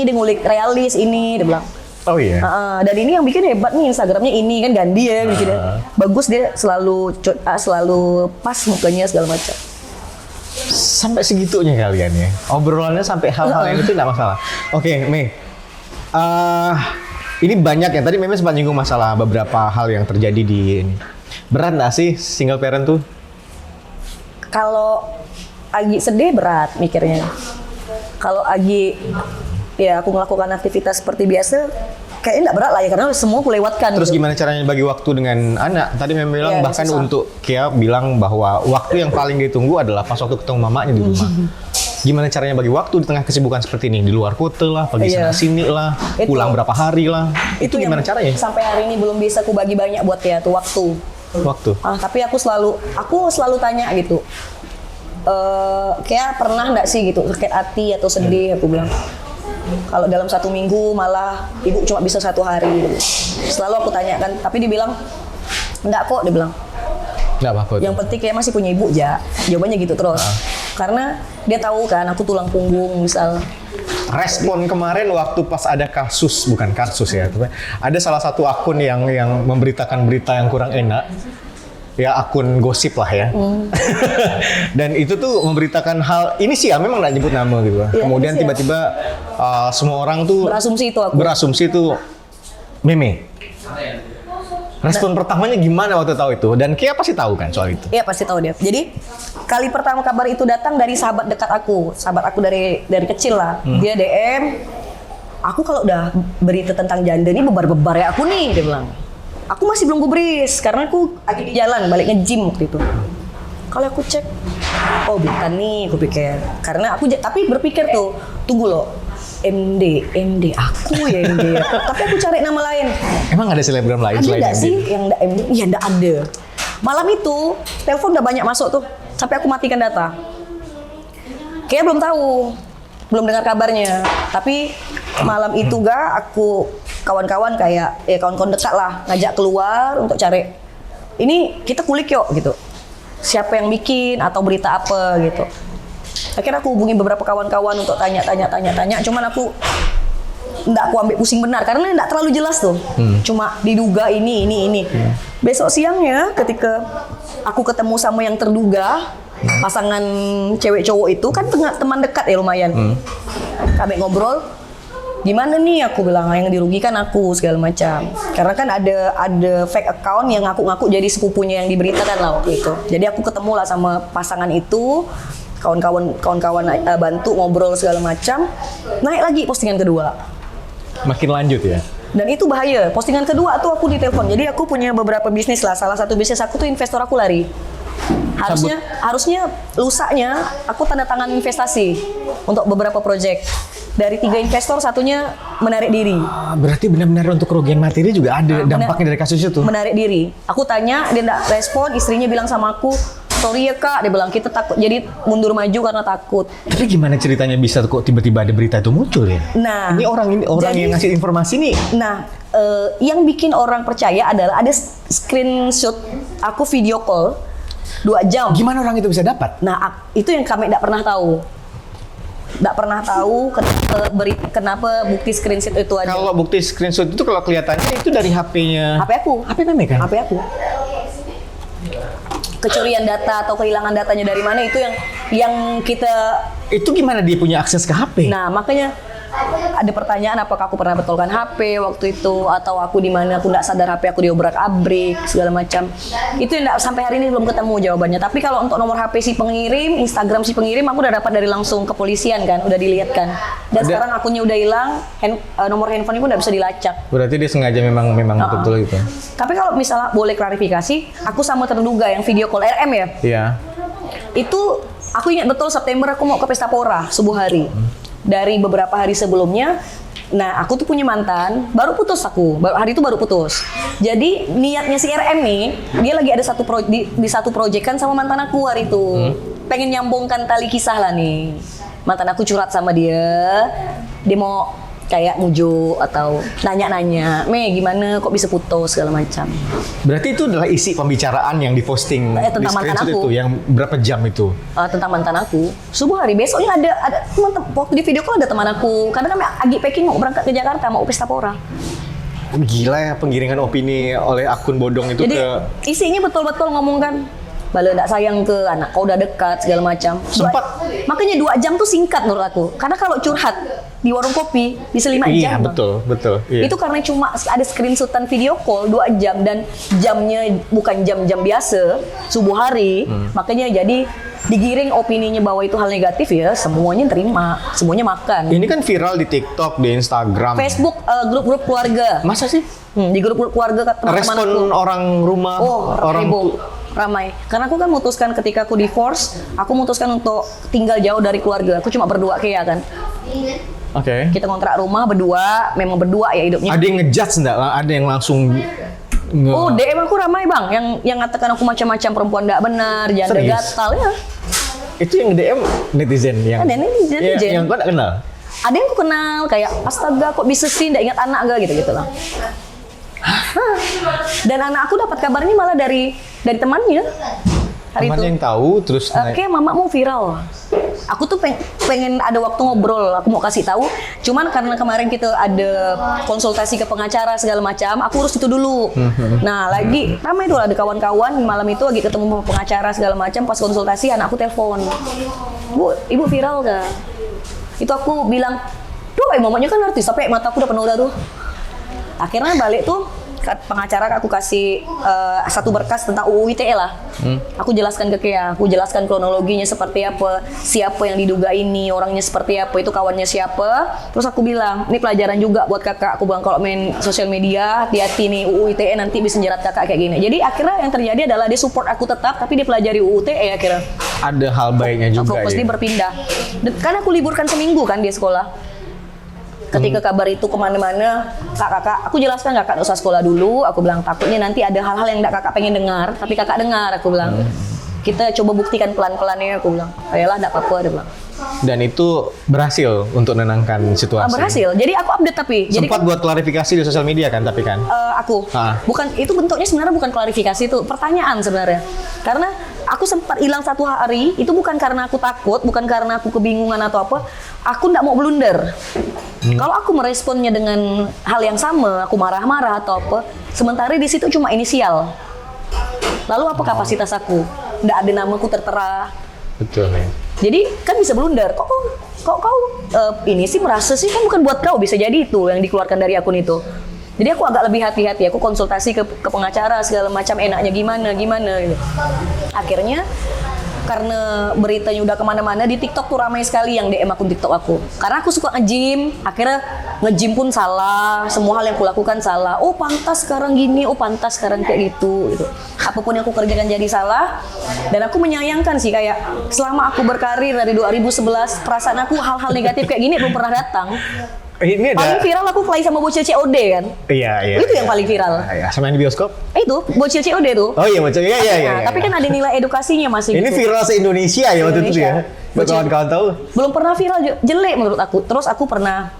dia ngulik realis ini, dia bilang. Oh iya. Dan ini yang bikin hebat nih Instagramnya ini kan Gandhi ya, bikinnya. Bagus, dia selalu pas mukanya segala macam. Sampai segitunya kalian ya. Obrolannya sampai hal-hal yang itu nggak masalah. Oke, Mei. Ini banyak ya. Tadi memang sempat nyinggung masalah beberapa hal yang terjadi di ini. Berat nggak sih single parent tuh? Kalau Agi sedih berat mikirnya. Kalau Agi ya aku melakukan aktivitas seperti biasa, kayaknya nggak berat lah ya, karena semua aku lewatkan. Terus gitu. gimana caranya bagi waktu dengan anak? Tadi memang bilang Ya, bahkan susah. untuk Kia bilang bahwa waktu yang paling ditunggu adalah pas waktu ketemu mamanya di rumah. Gimana caranya bagi waktu di tengah kesibukan seperti ini? Di luar kota lah, pergi Iya. sana sini lah, Itu. pulang berapa hari lah. Itu gimana yang caranya? Sampai hari ini belum bisa aku bagi banyak buat dia tuh waktu. Waktu. Tapi aku selalu tanya gitu. Kayak pernah nggak sih gitu sakit hati atau sedih? Aku bilang. Kalau dalam 1 minggu malah ibu cuma bisa 1 hari. Gitu. Selalu aku tanyakan, tapi dia bilang enggak kok, dia bilang. Nggak apa-apa. Yang penting kayak masih punya ibu ya. Jawabannya gitu terus. Karena dia tahu kan aku tulang punggung misal. Respon kemarin waktu pas ada kasus, bukan kasus ya, tapi ada salah satu akun yang memberitakan berita yang kurang enak. Ya akun gosip lah ya. Dan itu tuh memberitakan hal ini sih ya memang nggak nyebut nama gitu. Ya, Kemudian ini sih ya. tiba-tiba semua orang tuh Berasumsi itu aku. Meme. Respon pertamanya gimana waktu tahu itu? Dan Kia pasti tahu kan soal itu? Iya pasti tahu dia. Jadi kali pertama kabar itu datang dari sahabat dekat aku dari kecil lah. Dia DM, aku kalau udah berita tentang janda ini bebar-bebar ya aku nih, dia bilang. Aku masih belum gubris karena aku lagi di jalan balik nge-gym waktu itu. Kalau aku cek, oh bukan nih, aku pikir. Karena aku tapi berpikir tuh, tunggu loh. MD aku ya MD. Tapi aku cari nama lain. Emang ada selebgram lain Ada selain nggak MD? sih yang nggak MD? Iya nggak ada. Malam itu telepon udah banyak masuk tuh, sampai aku matikan data. Kayaknya belum tahu, belum dengar kabarnya. Tapi malam itu aku kawan-kawan kawan-kawan dekat lah ngajak keluar untuk cari. Ini kita kulik yuk gitu. Siapa yang bikin atau berita apa gitu. Akhirnya aku hubungi beberapa kawan-kawan untuk tanya, cuman aku nggak aku ambil pusing benar karena nggak terlalu jelas tuh. Cuma diduga ini. Besok siangnya ketika aku ketemu sama yang terduga pasangan cewek cowok itu kan teman dekat ya lumayan. Kami ngobrol, gimana nih aku bilang yang dirugikan aku segala macam. Karena kan ada fake account yang ngaku-ngaku jadi sepupunya yang diberitakan lah waktu itu. Jadi aku ketemu lah sama pasangan itu, kawan-kawan bantu ngobrol segala macam. Naik lagi postingan kedua. Makin lanjut ya. Dan itu bahaya. Postingan kedua tuh aku ditelepon. Jadi aku punya beberapa bisnis lah. Salah satu bisnis aku tuh investor aku lari. Harusnya lusanya aku tanda tangan investasi untuk beberapa proyek. Dari 3 investor satunya menarik diri. Berarti benar-benar untuk kerugian materi juga ada dampaknya dari kasus itu. Menarik diri. Aku tanya, dia enggak respon. Istrinya bilang sama aku, sorry ya kak, dia bilang kita takut. Jadi mundur maju karena takut. Tapi gimana ceritanya bisa kok tiba-tiba ada berita itu muncul ya? Nah, ini orang yang ngasih informasi nih. Nah, yang bikin orang percaya adalah ada screenshot aku video call 2 jam. Gimana orang itu bisa dapat? Nah, itu yang kami tidak pernah tahu. Tidak pernah tahu kenapa bukti screenshot itu ada. Kalau bukti screenshot itu kalau kelihatannya itu dari HP-nya. HP aku. HP Meme kan? HP aku. Kecurian data atau kehilangan datanya dari mana itu yang kita. Itu gimana dia punya akses ke HP? Nah, makanya ada pertanyaan apakah aku pernah betulkan HP waktu itu atau aku di mana aku nggak sadar HP aku diobrak-abrik segala macam. Itu yang sampai hari ini belum ketemu jawabannya. Tapi kalau untuk nomor HP si pengirim, Instagram si pengirim aku udah dapat dari langsung kepolisian kan, udah dilihat kan. Dan sekarang akunnya udah hilang, nomor handphone pun udah bisa dilacak. Berarti dia sengaja memang betul gitu. Tapi kalau misalnya boleh klarifikasi, aku sama terduga yang video call RM ya. Iya. Itu aku ingat betul September aku mau ke Pesta Pora subuh hari. Dari beberapa hari sebelumnya, nah aku tuh punya mantan, baru putus aku, hari itu baru putus. Jadi niatnya si RM nih, dia lagi ada di satu proyekan sama mantan aku hari itu. Pengen nyambungkan tali kisah lah nih. Mantan aku curhat sama dia mau kayak mujuk atau nanya-nanya, gimana kok bisa putus segala macam. Berarti itu adalah isi pembicaraan yang diposting tentang di mantan screenshot aku. itu, yang berapa jam itu? Tentang mantan aku. Subuh hari besoknya ada teman, waktu di video call ada teman aku. Karena kami lagi packing mau berangkat ke Jakarta, mau Pesta Pora. Gila ya penggiringan opini oleh akun bodong itu. Jadi isinya betul-betul ngomong kan, bala nggak sayang ke anak kau udah dekat segala macam. Makanya 2 jam tuh singkat menurut aku. Karena kalau curhat di warung kopi bisa 5 jam. Iya betul. Iya. Itu karena cuma ada screenshotan video call 2 jam dan jamnya bukan jam-jam biasa subuh hari. Makanya jadi digiring opininya bahwa itu hal negatif ya, semuanya terima, semuanya makan. Ini kan viral di TikTok, di Instagram, Facebook, grup-grup keluarga. Masa sih? Di grup keluarga teman-teman Respon aku. orang rumah, orang heboh, ramai. Karena aku kan memutuskan ketika aku divorce, aku memutuskan untuk tinggal jauh dari keluarga. Aku cuma berdua kayak kan. Oke. Kita kontrak rumah berdua, memang berdua ya hidupnya. Ada yang ngejudge enggak? Ada yang langsung DM aku ramai bang, yang ngatakan aku macam-macam perempuan nggak benar, janda gatal ya. Itu yang DM netizen yang. Ada netizen. Yang kau nggak kenal. Ada yang aku kenal kayak astaga kok bisa sih nggak ingat anak gak gitu lah. Dan anak aku dapat kabarnya malah dari temannya. Temannya yang tahu terus. Kayak mama mau viral. Aku tuh pengen ada waktu ngobrol, aku mau kasih tahu. Cuman karena kemarin kita ada konsultasi ke pengacara segala macam, aku urus itu dulu. Nah lagi ramai tuh ada kawan-kawan malam itu lagi ketemu sama pengacara segala macam. Pas konsultasi anakku telepon, Bu, ibu viral gak? Itu aku bilang, duh mamanya kan artis, tapi mata aku udah penuh dah tuh. Akhirnya balik tuh pengacara aku kasih satu berkas tentang UU ITE lah. Aku jelaskan ke Kea, aku jelaskan kronologinya seperti apa, siapa yang diduga ini, orangnya seperti apa, itu kawannya siapa. Terus aku bilang, ini pelajaran juga buat kakak. Aku bilang kalau main sosial media, hati-hati nih UU ITE nanti bisa jerat kakak kayak gini. Jadi akhirnya yang terjadi adalah dia support aku tetap, tapi dia pelajari UU ITE akhirnya. Ada hal baiknya juga. Fokus dia berpindah. Karena aku liburkan seminggu kan di sekolah. Ketika kabar itu kemana-mana, kakak, aku jelaskan kakak usah sekolah dulu. Aku bilang takutnya nanti ada hal-hal yang kakak pengen dengar, tapi kakak dengar. Aku bilang kita coba buktikan pelan-pelan ya. Aku bilang, ayolah, enggak apa-apa. Dia bilang. Dan itu berhasil untuk menenangkan situasi. Berhasil. Jadi aku update tapi. Sempat buat klarifikasi di sosial media kan, tapi kan? Bukan itu bentuknya sebenarnya bukan klarifikasi, itu pertanyaan sebenarnya. Karena aku sempat hilang 1 hari, itu bukan karena aku takut, bukan karena aku kebingungan atau apa, aku nggak mau blunder. Kalau aku meresponnya dengan hal yang sama, aku marah-marah atau apa, sementara di situ cuma inisial. Lalu apa kapasitas aku? Nggak ada namaku tertera. Betul ya. Jadi kan bisa blunder. Kok kau ini sih merasa sih kan bukan buat kau, bisa jadi itu yang dikeluarkan dari akun itu. Jadi aku agak lebih hati-hati, aku konsultasi ke pengacara segala macam enaknya gimana gitu. Akhirnya karena beritanya udah kemana-mana di TikTok tuh ramai sekali yang DM akun TikTok aku. Karena aku suka nge-gym, akhirnya nge-gym pun salah, semua hal yang aku lakukan salah. Oh pantas sekarang gini, oh pantas sekarang kayak gitu. Apapun yang aku kerjakan jadi salah. Dan aku menyayangkan sih kayak selama aku berkarir dari 2011, perasaan aku hal-hal negatif kayak gini belum pernah datang. Ini Paling viral aku play sama bocil COD kan. Iya. Itu yang paling viral. Ya, sama yang di bioskop? Itu bocil COD tuh. Oh iya, bocil. Iya. Tapi kan ada nilai edukasinya masih Ini gitu. viral se-Indonesia ya waktu itu ya. Buat Bocil. kawan-kawan tahu. Belum pernah viral jelek menurut aku. Terus aku pernah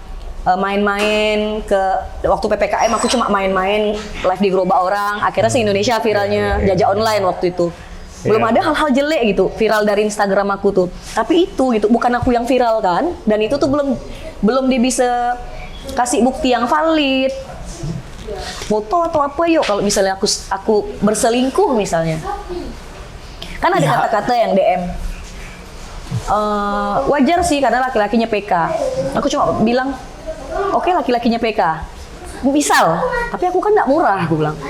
main-main ke waktu PPKM, aku cuma main-main live di gerobak orang. Akhirnya se-Indonesia viralnya jajak online waktu itu. Belum ada hal-hal jelek gitu viral dari Instagram aku tuh. Tapi itu gitu bukan aku yang viral kan, dan itu tuh belum dia bisa kasih bukti yang valid. Foto atau apa yuk kalau misalnya aku berselingkuh misalnya. Kan ada kata-kata yang DM. Wajar sih karena laki-lakinya PK. Aku cuma bilang, oke, laki-lakinya PK. Misal, tapi aku kan nggak murah, aku bilang.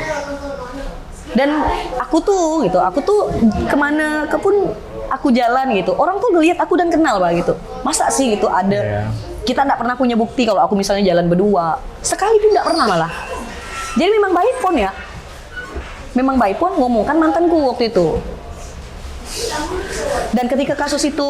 Dan aku tuh kemana ke pun aku jalan gitu, orang tuh ngelihat aku dan kenal Pak gitu. Masa sih gitu ada kita nggak pernah punya bukti kalau aku misalnya jalan berdua, sekali pun nggak pernah malah. Jadi memang baik pun ya, memang baik pun ngomong kan mantanku waktu itu. Dan ketika kasus itu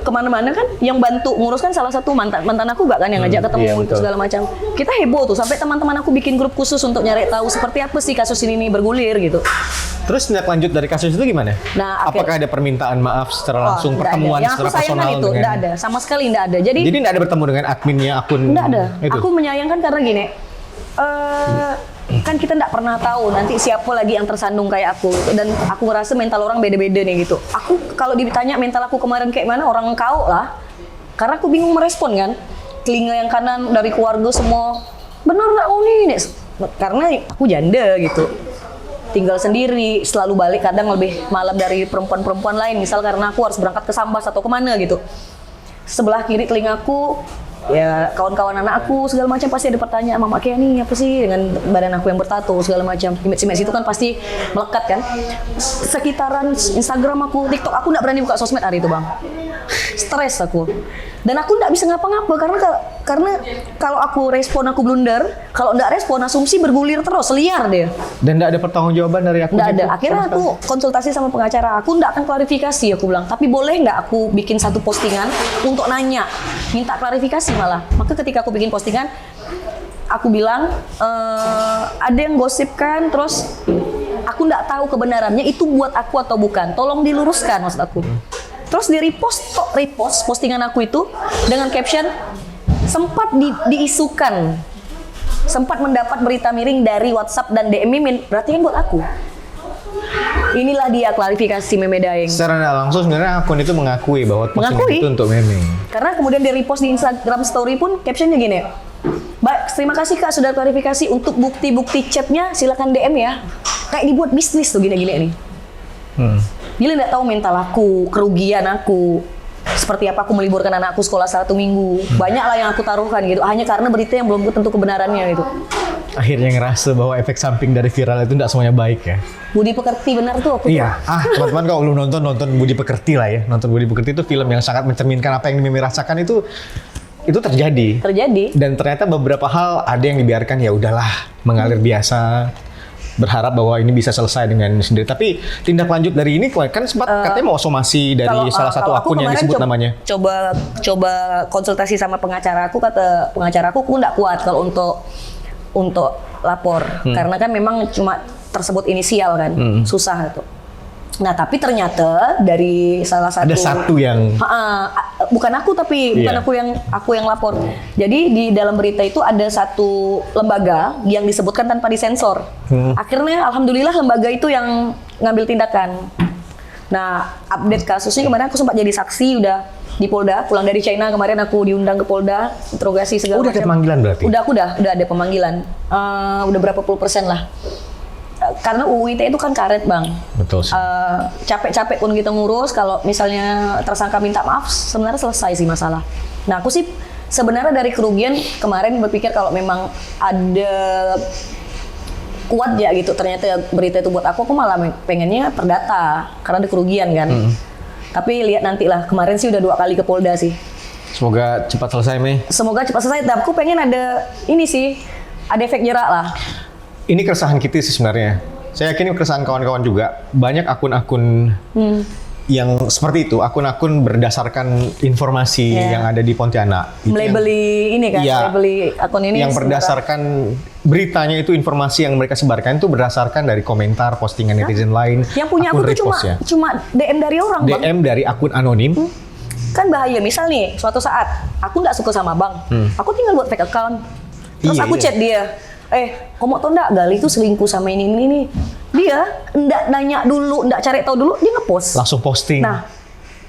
kemana-mana kan, yang bantu ngurus kan salah satu mantan aku gak kan yang ngajak ketemu segala macam. Kita heboh tuh sampai teman-teman aku bikin grup khusus untuk nyari tahu seperti apa sih kasus ini bergulir gitu. Terus tindak lanjut dari kasus itu gimana? Nah, apakah ada permintaan maaf secara langsung, nggak pertemuan ada. Yang secara aku sayangkan personal itu dengan... nggak ada, sama sekali nggak ada. Jadi nggak ada bertemu dengan adminnya akun nggak ada. itu? Aku menyayangkan karena gini, kan kita nggak pernah tahu nanti siapa lagi yang tersandung kayak aku gitu. Dan aku ngerasa mental orang beda-beda nih gitu. Aku kalau ditanya mental aku kemarin kayak mana, orang kau lah, karena aku bingung merespon kan. Telinga yang kanan dari keluarga semua, benar nggak kau nih? Karena aku janda gitu, tinggal sendiri, selalu balik kadang lebih malam dari perempuan-perempuan lain. Misal karena aku harus berangkat ke Sambas atau kemana gitu. Sebelah kiri telingaku, ya kawan-kawan anak aku segala macam pasti ada pertanyaan, Mama Kia nih apa sih dengan badan aku yang bertato segala macam. Image-image itu kan pasti melekat kan. Sekitaran Instagram aku, TikTok aku nggak berani buka sosmed hari itu Bang. Stres aku. Dan aku nggak bisa ngapa-ngapa karena kalau aku respon aku blunder, kalau nggak respon asumsi bergulir terus, liar dia. Dan nggak ada pertanggungjawaban dari aku? Nggak ada. Akhirnya aku konsultasi sama pengacara. Aku nggak akan klarifikasi, aku bilang. Tapi boleh nggak aku bikin satu postingan untuk nanya, minta klarifikasi malah. Maka ketika aku bikin postingan, aku bilang ada yang gosip kan, terus aku nggak tahu kebenarannya itu buat aku atau bukan. Tolong diluruskan maksud aku. Terus di repost postingan aku itu dengan caption sempat diisukan, sempat mendapat berita miring dari WhatsApp dan DM Mimin, berarti kan buat aku. Inilah dia klarifikasi Meme Daeng. Secara nggak langsung sebenarnya akun itu mengakui bahwa postingan itu untuk Meme. Karena kemudian di repost di Instagram Story pun captionnya gini, baik, terima kasih Kak sudah klarifikasi, untuk bukti-bukti chatnya silakan DM ya. Kayak dibuat bisnis tuh gini-gini nih. Dia nggak tahu mental aku, kerugian aku, seperti apa aku meliburkan anakku sekolah 1 minggu. Banyak lah yang aku taruhkan gitu, hanya karena berita yang belum tentu kebenarannya gitu. Akhirnya ngerasa bahwa efek samping dari viral itu nggak semuanya baik ya. Budi Pekerti benar tuh aku. Iya, teman-teman kalau belum nonton Budi Pekerti lah ya. Nonton Budi Pekerti itu film yang sangat mencerminkan apa yang Meme rasakan itu terjadi. Dan ternyata beberapa hal ada yang dibiarkan ya udahlah mengalir biasa. Berharap bahwa ini bisa selesai dengan sendiri. Tapi tindak lanjut dari ini kan sempat katanya mau somasi dari salah satu akun yang disebut namanya. Coba konsultasi sama pengacara aku, kata pengacara aku nggak kuat kalau untuk lapor karena kan memang cuma tersebut inisial kan, susah itu. Nah tapi ternyata dari salah satu ada satu yang bukan aku tapi bukan Iya. aku yang lapor. Jadi di dalam berita itu ada satu lembaga yang disebutkan tanpa disensor. Akhirnya alhamdulillah lembaga itu yang ngambil tindakan. Nah, update kasusnya kemarin aku sempat jadi saksi udah di Polda, pulang dari China kemarin aku diundang ke Polda, interogasi segala Udah ada macam. pemanggilan berarti? Udah ada pemanggilan. Udah berapa puluh persen lah. Karena UU ITE itu kan karet, Bang. Betul sih. Capek-capek pun kita ngurus, kalau misalnya tersangka minta maaf sebenarnya selesai sih masalah. Nah, aku sih sebenarnya dari kerugian kemarin berpikir kalau memang ada kuat ya gitu, ternyata berita itu buat aku malah pengennya perdata karena ada kerugian kan. Tapi lihat nantilah, kemarin sih udah 2 kali ke Polda sih. Semoga cepat selesai, Mei. Semoga cepat selesai, tapi aku pengen ada ini sih, ada efek jerak lah. Ini keresahan kita sih sebenarnya. Saya yakin ini keresahan kawan-kawan juga. Banyak akun-akun yang seperti itu, akun-akun berdasarkan informasi yang ada di Pontianak. Itu Melabeli ini kan, Iya. melabeli akun ini. yang berdasarkan beritanya itu, informasi yang mereka sebarkan itu berdasarkan dari komentar, postingan netizen lain. Yang punya akun aku tuh repost ya. cuma DM dari orang, Bang. DM dari akun anonim. Kan bahaya, misal nih suatu saat aku nggak suka sama Bang, aku tinggal buat fake account, terus Iya, aku iya. chat dia, kamu tau nggak Gali itu selingkuh sama ini, dia nggak nanya dulu, nggak cari tahu dulu, dia ngepost. Langsung posting. Nah,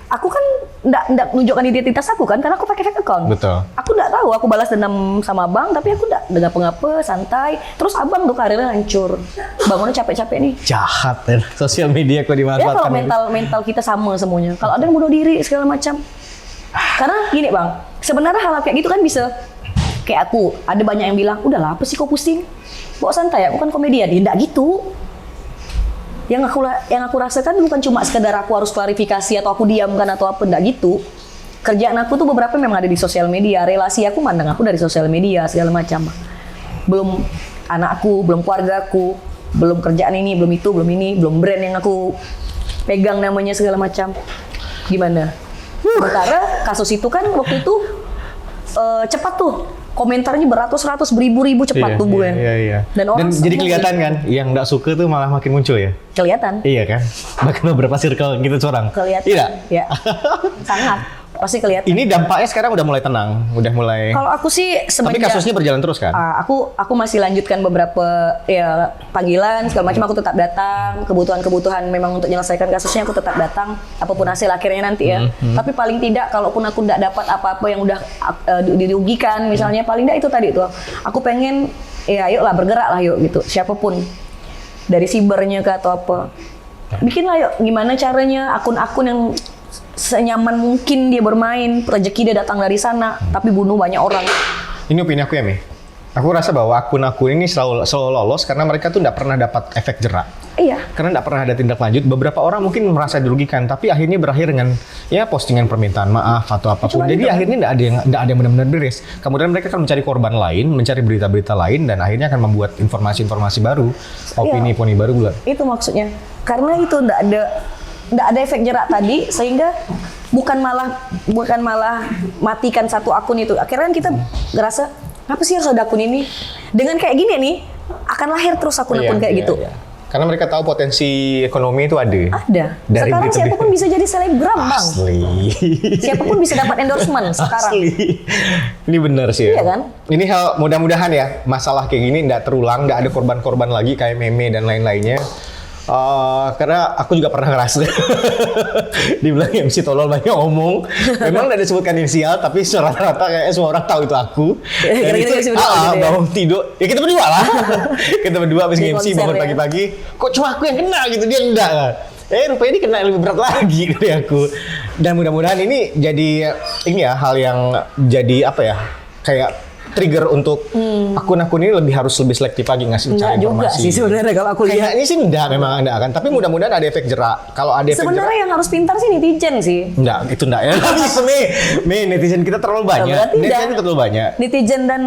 aku kan nggak menunjukkan identitas aku kan, karena aku pakai fake account. Betul. Aku nggak tahu, aku balas dendam sama Bang, tapi aku nggak ngapa-ngapa, santai. Terus abang tuh karirnya hancur, bangunnya capek-capek nih. Jahat ya. Sosial media kok Ya dimanfaatkan. kalau mental kita sama semuanya. Kalau ada yang bunuh diri segala macam. Karena gini Bang, sebenarnya hal kayak gitu kan bisa kayak aku. Ada banyak yang bilang, udahlah apa sih kau pusing? Bawa santai, aku kan komedian. Ya enggak gitu. Yang aku rasakan bukan cuma sekedar aku harus klarifikasi atau aku diamkan atau apa, enggak gitu. Kerjaan aku tuh beberapa memang ada di sosial media. Relasi aku mandang aku dari sosial media segala macam. Belum anakku, belum keluargaku, belum kerjaan ini, belum itu, belum ini, belum brand yang aku pegang namanya segala macam. Gimana? Sementara kasus itu kan waktu itu cepat tuh. Komentarnya beratus-ratus, beribu-ribu cepat tuh Bu. Iya. Dan orang jadi semua kelihatan kan, yang nggak suka tuh malah makin muncul ya. kelihatan. Iya kan? Bahkan beberapa circle gitu curang. Kelihatan. Iya. Ya. Sangat. Pasti kelihatan. Ini dampaknya sekarang udah mulai tenang, udah mulai. Kalau aku sih Tapi semenjak kasusnya berjalan terus kan? aku masih lanjutkan beberapa ya panggilan segala macam, aku tetap datang, kebutuhan memang untuk menyelesaikan kasusnya aku tetap datang apapun hasil akhirnya nanti ya. Tapi paling tidak kalaupun aku tidak dapat apa-apa yang udah dirugikan misalnya, paling tidak itu tadi tuh aku pengen ya ayo lah bergerak lah yuk gitu, siapapun dari sibernya ke atau apa, bikinlah yuk gimana caranya akun-akun yang senyaman mungkin dia bermain, rezeki dia datang dari sana, tapi bunuh banyak orang. Ini opini aku ya, Mi. Aku rasa bahwa akun-akun ini selalu lolos karena mereka tuh nggak pernah dapat efek jerak. Iya. Karena nggak pernah ada tindak lanjut. Beberapa orang mungkin merasa dirugikan, tapi akhirnya berakhir dengan ya postingan permintaan maaf atau apapun. Jadi akhirnya nggak ada yang benar-benar beres. Kemudian mereka akan mencari korban lain, mencari berita-berita lain, dan akhirnya akan membuat informasi-informasi baru, opini-opini baru juga. Itu maksudnya. Karena itu nggak ada efek jerak tadi, sehingga bukan malah matikan satu akun itu. Akhirnya kan kita ngerasa, kenapa sih harus ada akun ini? Dengan kayak gini nih, akan lahir terus akun-akun kayak gitu. Iya. Karena mereka tahu potensi ekonomi itu ada. Ada. Dari Sekarang berita-berita. siapapun bisa jadi selebgram, Bang. Asli. Siapapun bisa dapat endorsement sekarang. Asli. Ini benar sih ya. Iya kan? Ini hal mudah-mudahan ya, masalah kayak gini nggak terulang, nggak ada korban-korban lagi kayak meme dan lain-lainnya. Karena aku juga pernah ngerasa dibilang MC tolol banyak omong. Memang nggak disebutkan inisial, tapi rata-rata kayaknya semua orang tahu itu aku. Dan Kira-kira itu, kita berdua gitu ya? bangun tidur, ya kita berdua lah. Kita berdua habis Di MC konser bangun ya? pagi-pagi, kok cuma aku yang kena gitu, dia enggak kan. Rupanya ini kena lebih berat lagi dari aku. Dan mudah-mudahan ini jadi ini ya hal yang jadi apa ya, kayak trigger untuk akun-akun ini harus lebih selektif lagi ngasih Enggak cari juga informasi. sih sebenarnya kalau aku lihat. Kayaknya sih enggak, memang enggak kan. Tapi mudah-mudahan ada efek jerak. Kalau ada efek jerak, Sebenarnya yang harus pintar sih netizen sih. enggak, itu enggak ya. Bisa nih, netizen kita terlalu banyak. Berarti Netizen enggak. kita terlalu banyak. Netizen dan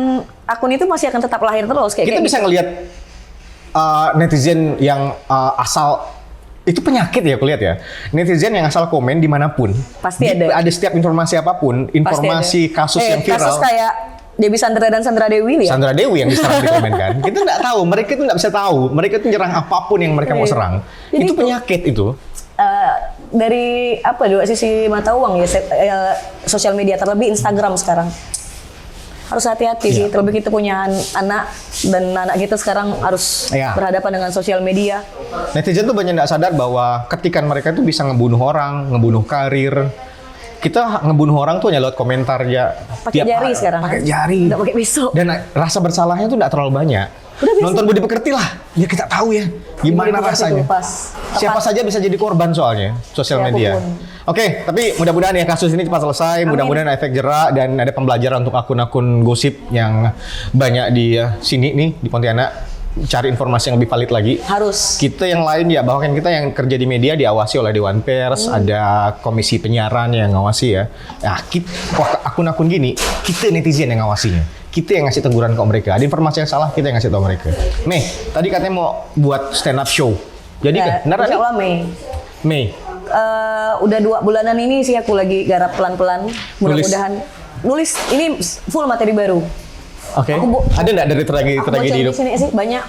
akun itu masih akan tetap lahir terus kayak Kita bisa gitu. ngelihat netizen yang asal itu penyakit ya, aku lihat ya. Netizen yang asal komen dimanapun. Pasti ada. Ada setiap informasi apapun, Pasti informasi ada. kasus yang viral. Kasus kayak Dewi Sandra dan Sandra Dewi ya. Sandra Dewi yang diserang di komen kan. Kita nggak tahu, mereka itu nggak bisa tahu. Mereka itu nyerang apapun yang mereka mau serang. Jadi itu itu- penyakit itu. dari apa dua sisi mata uang ya, sosial media terlebih Instagram sekarang. Harus hati-hati sih, terlebih kita punya anak dan anak kita sekarang harus berhadapan dengan sosial media. Netizen tuh banyak nggak sadar bahwa ketika mereka tuh bisa ngebunuh orang, ngebunuh karir. Kita ngebunuh orang tuh hanya lewat komentar ya. Pakai jari sekarang. Pakai jari. Nggak pakai pisau. Dan rasa bersalahnya tuh nggak terlalu banyak. Nonton Budi Pekerti lah, ya kita tahu ya gimana rasanya. Siapa saja bisa jadi korban soalnya sosial media. Oke, tapi mudah-mudahan ya kasus ini cepat selesai. Mudah-mudahan efek jerak dan ada pembelajaran untuk akun-akun gosip yang banyak di sini nih di Pontianak. Cari informasi yang lebih valid lagi. Harus. Kita yang lain ya, bahkan kita yang kerja di media diawasi oleh Dewan Pers, ada komisi penyiaran yang ngawasi ya. Nah, akun-akun gini, kita netizen yang ngawasinya. Kita yang ngasih teguran ke mereka. Ada informasi yang salah, kita yang ngasih tahu mereka. Mei, tadi katanya mau buat stand up show. Jadi benar Insya Allah Mei. Mei. Udah 2 bulanan ini sih aku lagi garap pelan-pelan. Mudah-mudahan nulis ini full materi baru. Oke. Ada nggak dari tragedi hidup? Di sini sih banyak.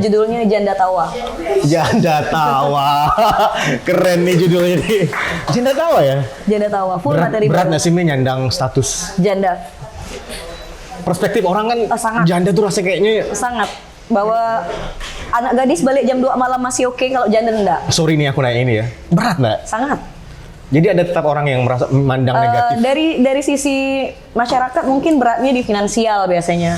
Judulnya Janda Tawa. Janda Tawa. Keren nih judulnya nih. Janda Tawa ya? Janda Tawa, full materi baru. Berat nggak sih nyandang status janda? Perspektif orang kan sangat. Janda tuh rasanya kayaknya sangat. Bahwa anak gadis balik jam 2 malam masih oke, kalau janda enggak. Sorry nih aku nanya ini ya. Berat nggak? Sangat. Jadi ada tetap orang yang merasa memandang negatif. Dari sisi masyarakat mungkin beratnya di finansial biasanya.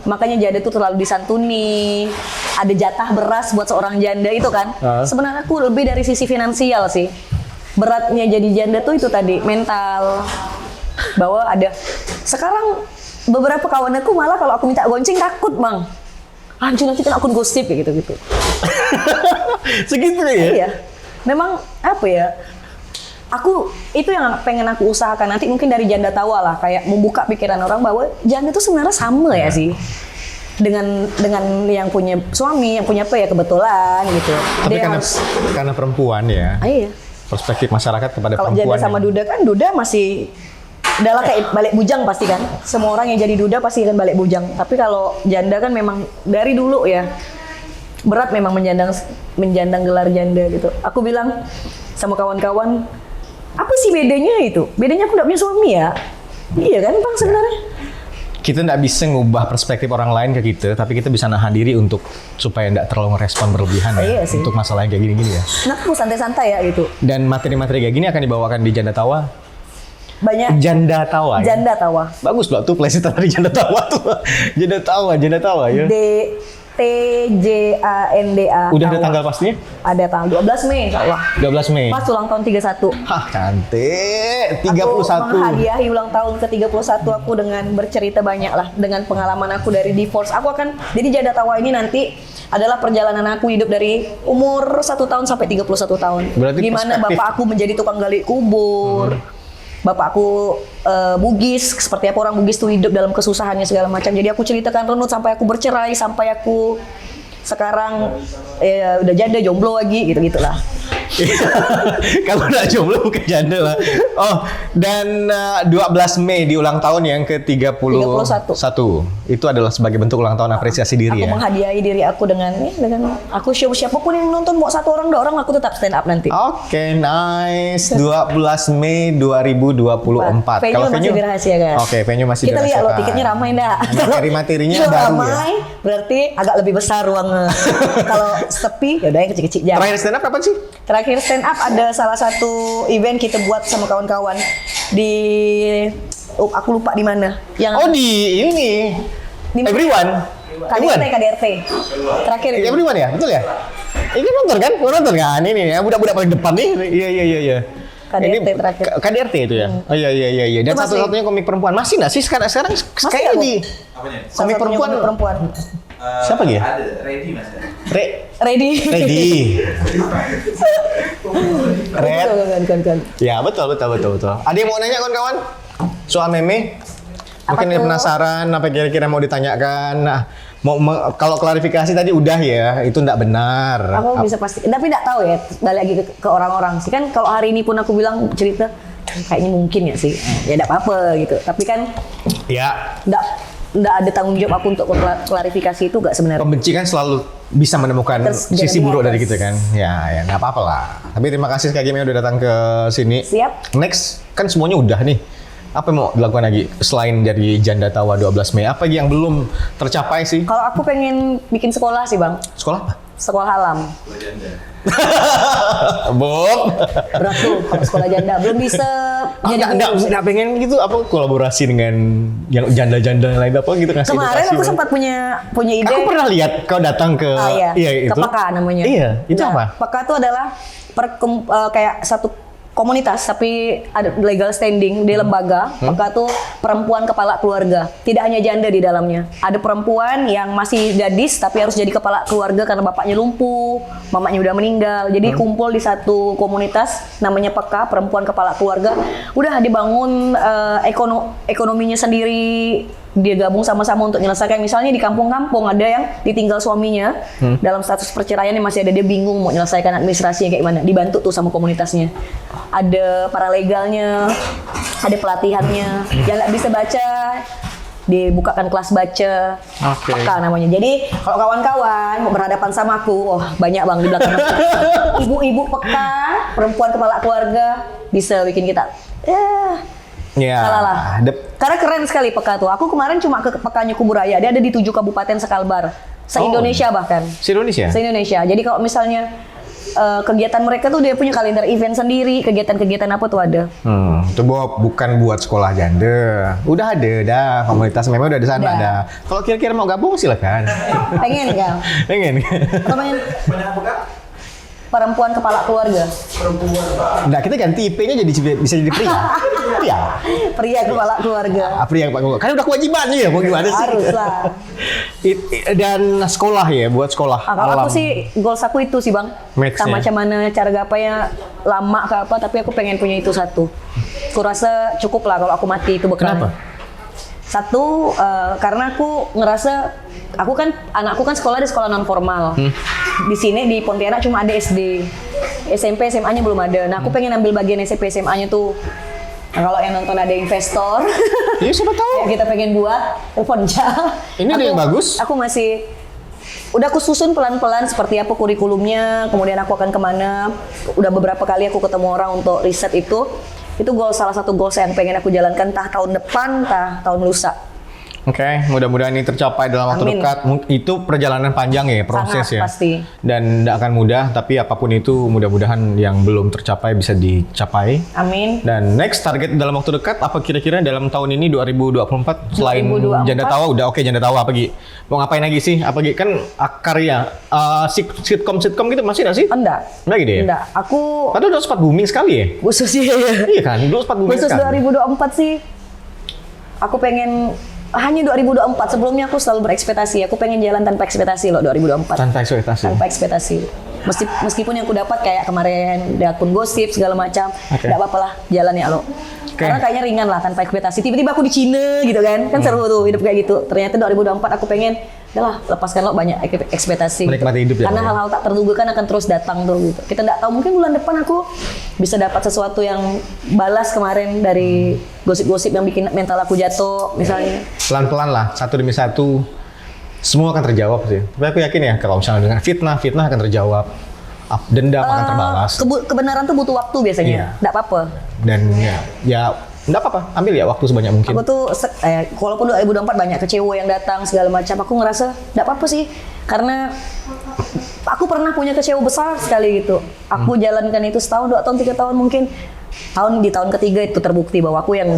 Makanya janda itu terlalu disantuni. Ada jatah beras buat seorang janda itu kan. Sebenarnya aku lebih dari sisi finansial sih. Beratnya jadi janda tuh itu tadi, mental. Bahwa ada sekarang beberapa kawan aku malah kalau aku minta gonceng takut, Bang. Anjir, nanti kan akun gosip kayak gitu-gitu. Segitu ya? Iya. Memang apa ya? Aku itu yang pengen aku usahakan nanti mungkin dari Janda Tawa lah, kayak membuka pikiran orang bahwa janda itu sebenarnya sama ya sih dengan yang punya suami, yang punya apa ya kebetulan gitu. Tapi karena perempuan ya. Iya. Perspektif masyarakat kepada kalau perempuan. Kalau janda sama duda kan, duda masih adalah kayak balik bujang pasti kan. Semua orang yang jadi duda pasti akan balik bujang. Tapi kalau janda kan memang dari dulu ya berat memang menjandang gelar janda gitu. Aku bilang sama kawan-kawan, apa sih bedanya itu? Bedanya aku nggak punya suami ya? Iya kan Bang sebenarnya? Kita nggak bisa ngubah perspektif orang lain ke kita, tapi kita bisa nahan diri untuk supaya nggak terlalu ngerespon berlebihan ya, untuk masalah yang kayak gini-gini ya. Nah, aku santai-santai ya gitu. Dan materi-materi kayak gini akan dibawakan di Janda Tawa. Banyak. Janda Tawa. Ya? Janda Tawa. Bagus loh tuh plesetan dari Janda Tawa tuh. Janda Tawa ya. TJANDA. Udah ada tanggal pastinya? Ada tanggal 12 Mei insya Allah. 12 Mei. Pas ulang tahun 31. Hah, cantik. 31. Aku menghadiahi ulang tahun ke 31 aku dengan bercerita banyak lah, dengan pengalaman aku dari divorce. Aku akan jadi Janda Tawa ini nanti adalah perjalanan aku hidup dari umur 1 tahun sampai 31 tahun. Berarti gimana perspektif. bapak aku menjadi tukang gali kubur. Bapakku Bugis, seperti apa orang Bugis tuh hidup dalam kesusahannya segala macam. Jadi aku ceritakan runut sampai aku bercerai, sampai aku sekarang udah janda jomblo lagi gitu-gitulah. Kalau udah jomblo bukan janda lah. Oh, dan 12 Mei di ulang tahun yang ke-31. Itu adalah sebagai bentuk ulang tahun apresiasi diri aku ya. Menghadiahi diri aku dengan aku show siapapun yang nonton, mau 1 orang 2 orang aku tetap stand up nanti. Oke, nice. 12 Mei 2024. Venue masih dirahasiakan. Oke, venue masih kita dirahasiakan. Kita lihat loh tiketnya ramai enggak? Materi-materinya baru ramai, ya. Berarti agak lebih besar ruangnya. Kalau sepi ya udah yang kecil-kecil aja. Terakhir stand up kapan sih? Terakhir stand up ada salah satu event kita buat sama kawan-kawan di aku lupa di mana. Yang di ini. Everyone. KDRT. Terakhir itu. Everyone ya, betul ya? Ini nonton kan? Nonton kan? Ini ya, budak-budak paling depan nih. Iya. KDRT terakhir. KDRT itu ya? Oh iya. Dan satu-satunya komik perempuan. Masih nggak sih sekarang kayaknya di komik perempuan. Siapa lagi ya? Ada, Ready Mas. Ready. Red. Kan. Ya betul. Ada yang mau nanya kawan-kawan? Soal meme? Mungkin ada penasaran apa kira-kira mau ditanyakan. Nah, kalau klarifikasi tadi udah ya, itu enggak benar. Aku bisa pasti, tapi enggak tahu ya, balik lagi ke orang-orang sih kan. Kalau hari ini pun aku bilang cerita kayaknya mungkin ya sih, ya enggak apa-apa gitu. Tapi kan ya nggak ada tanggung jawab aku untuk klarifikasi itu gak sebenarnya. Pembenci kan selalu bisa menemukan Terus sisi jangan buruk dari dihapus. kita kan. Ya nggak apa-apa lah. Tapi terima kasih sekali lagi udah datang ke sini. Siap. Next, kan semuanya udah nih. Apa yang mau dilakukan lagi selain dari Janda Tawa 12 Mei? Apa yang belum tercapai sih? Kalau aku pengen bikin sekolah sih bang, Sekolah apa? sekolah alam. Bob. Berat tuh kalau sekolah janda, belum bisa jadi guru. Enggak pengen gitu apa kolaborasi dengan yang janda-janda lain apa gitu ngasih Kemarin edukasi aku apa? sempat punya ide. Aku pernah lihat kau datang ke Iya, itu. ke Peka namanya. Iya, itu Nah, apa? Peka itu adalah kayak satu komunitas tapi ada legal standing di lembaga. Peka tuh perempuan kepala keluarga. Tidak hanya janda di dalamnya. Ada perempuan yang masih gadis tapi harus jadi kepala keluarga karena bapaknya lumpuh, mamanya udah meninggal. Jadi kumpul di satu komunitas namanya Peka, perempuan kepala keluarga. Udah dibangun ekonominya sendiri. Dia gabung sama-sama untuk menyelesaikan. Misalnya di kampung-kampung ada yang ditinggal suaminya dalam status perceraian yang masih ada, dia bingung mau menyelesaikan administrasinya kayak gimana, dibantu tuh sama komunitasnya. Ada paralegalnya, ada pelatihannya. Yang nggak bisa baca dibukakan kelas baca. Oke. Peka namanya. Jadi kalau kawan-kawan mau berhadapan sama aku, oh banyak bang di belakang aku. Ibu-ibu peka, perempuan kepala keluarga bisa bikin kita Ya. salah lah. Karena keren sekali Peka tuh. Aku kemarin cuma ke Pekanya Kuburaya. Dia ada di 7 kabupaten sekalbar. Se-Indonesia bahkan. Se-Indonesia? Se-Indonesia. Jadi kalau misalnya kegiatan mereka tuh dia punya kalender event sendiri. Kegiatan-kegiatan apa tuh ada. Itu bukan buat sekolah janda. Udah ada, dah komunitas memang udah di sana Udah. ada. Kalau kira-kira mau gabung silakan. Pengen kan? Pengen? Atau pengen perempuan kepala keluarga. Nah, kita ganti IP-nya jadi bisa jadi pria. Pria. Pria kepala keluarga. Pria Pak. Kan udah kewajibannya ya, mau gimana sih? Harus lah. Dan sekolah ya, buat sekolah Kalau alam. aku sih goals aku itu sih bang. Max-nya. Macam mana cara gapanya lama ke apa, tapi aku pengen punya itu satu. Aku rasa cukup lah kalau aku mati itu Kenapa? bekalnya. Satu, karena aku ngerasa anakku kan sekolah di sekolah non formal. Di sini di Pontianak cuma ada SD, SMP, SMA-nya belum ada. Nah aku pengen ambil bagian SMP, SMA-nya tuh. Nah, kalau yang nonton ada investor, Ya siapa tahu. ya kita pengen buat telepon ja. Ini ada yang bagus. Aku masih udah aku susun pelan-pelan seperti apa kurikulumnya, kemudian aku akan kemana. Udah beberapa kali aku ketemu orang untuk riset itu. Itu salah satu goals yang pengen aku jalankan entah tahun depan, entah tahun lusa. Oke, mudah-mudahan ini tercapai dalam waktu Amin. dekat. Itu perjalanan panjang ya, proses Sangat, ya. pasti. Dan tidak akan mudah, tapi apapun itu mudah-mudahan yang belum tercapai bisa dicapai. Amin. Dan next target dalam waktu dekat apa kira-kira dalam tahun ini 2024 selain 2024? Janda Tawa udah oke Janda Tawa apa Gi? Mau ngapain lagi sih? Apa Gi? Kan karya sitkom gitu masih nggak sih? Enggak. Enggak gitu ya? Enggak. Aku Padahal udah sempat booming sekali ya? khususnya ya. Iya kan? Dulu sempat booming Khusus sekali. 2024 sih. Aku pengen hanya 2024. Sebelumnya aku selalu berekspektasi. Aku pengen jalan tanpa ekspektasi loh 2024. Tanpa ekspektasi. Tanpa ekspektasi. Meskipun yang aku dapat kayak kemarin di akun gosip segala macam, Oke. nggak apa-apa lah jalan ya lo. Karena kayaknya ringan lah tanpa ekspektasi. Tiba-tiba aku di Cina gitu kan seru tuh hidup kayak gitu. Ternyata 2024 aku pengen, udahlah lepaskan lo banyak ekspektasi. Menikmati hidup ya, Karena Bang, ya? hal-hal tak terduga kan akan terus datang tuh gitu. Kita nggak tahu mungkin bulan depan aku bisa dapat sesuatu yang balas kemarin dari gosip-gosip yang bikin mental aku jatuh misalnya. Pelan-pelan lah, satu demi satu, semua akan terjawab sih. Tapi aku yakin ya, kalau misalnya dengan fitnah akan terjawab. Dendam akan terbalas. Kebenaran tuh butuh waktu Iya. biasanya. Nggak apa-apa. Dan ya nggak apa-apa, ambil ya waktu sebanyak mungkin. Aku tuh, walaupun 2024 banyak kecewa yang datang segala macam, aku ngerasa nggak apa-apa sih. Karena aku pernah punya kecewa besar sekali gitu. Aku jalankan itu setahun, 2 tahun, 3 tahun mungkin. Di tahun ketiga itu terbukti bahwa aku yang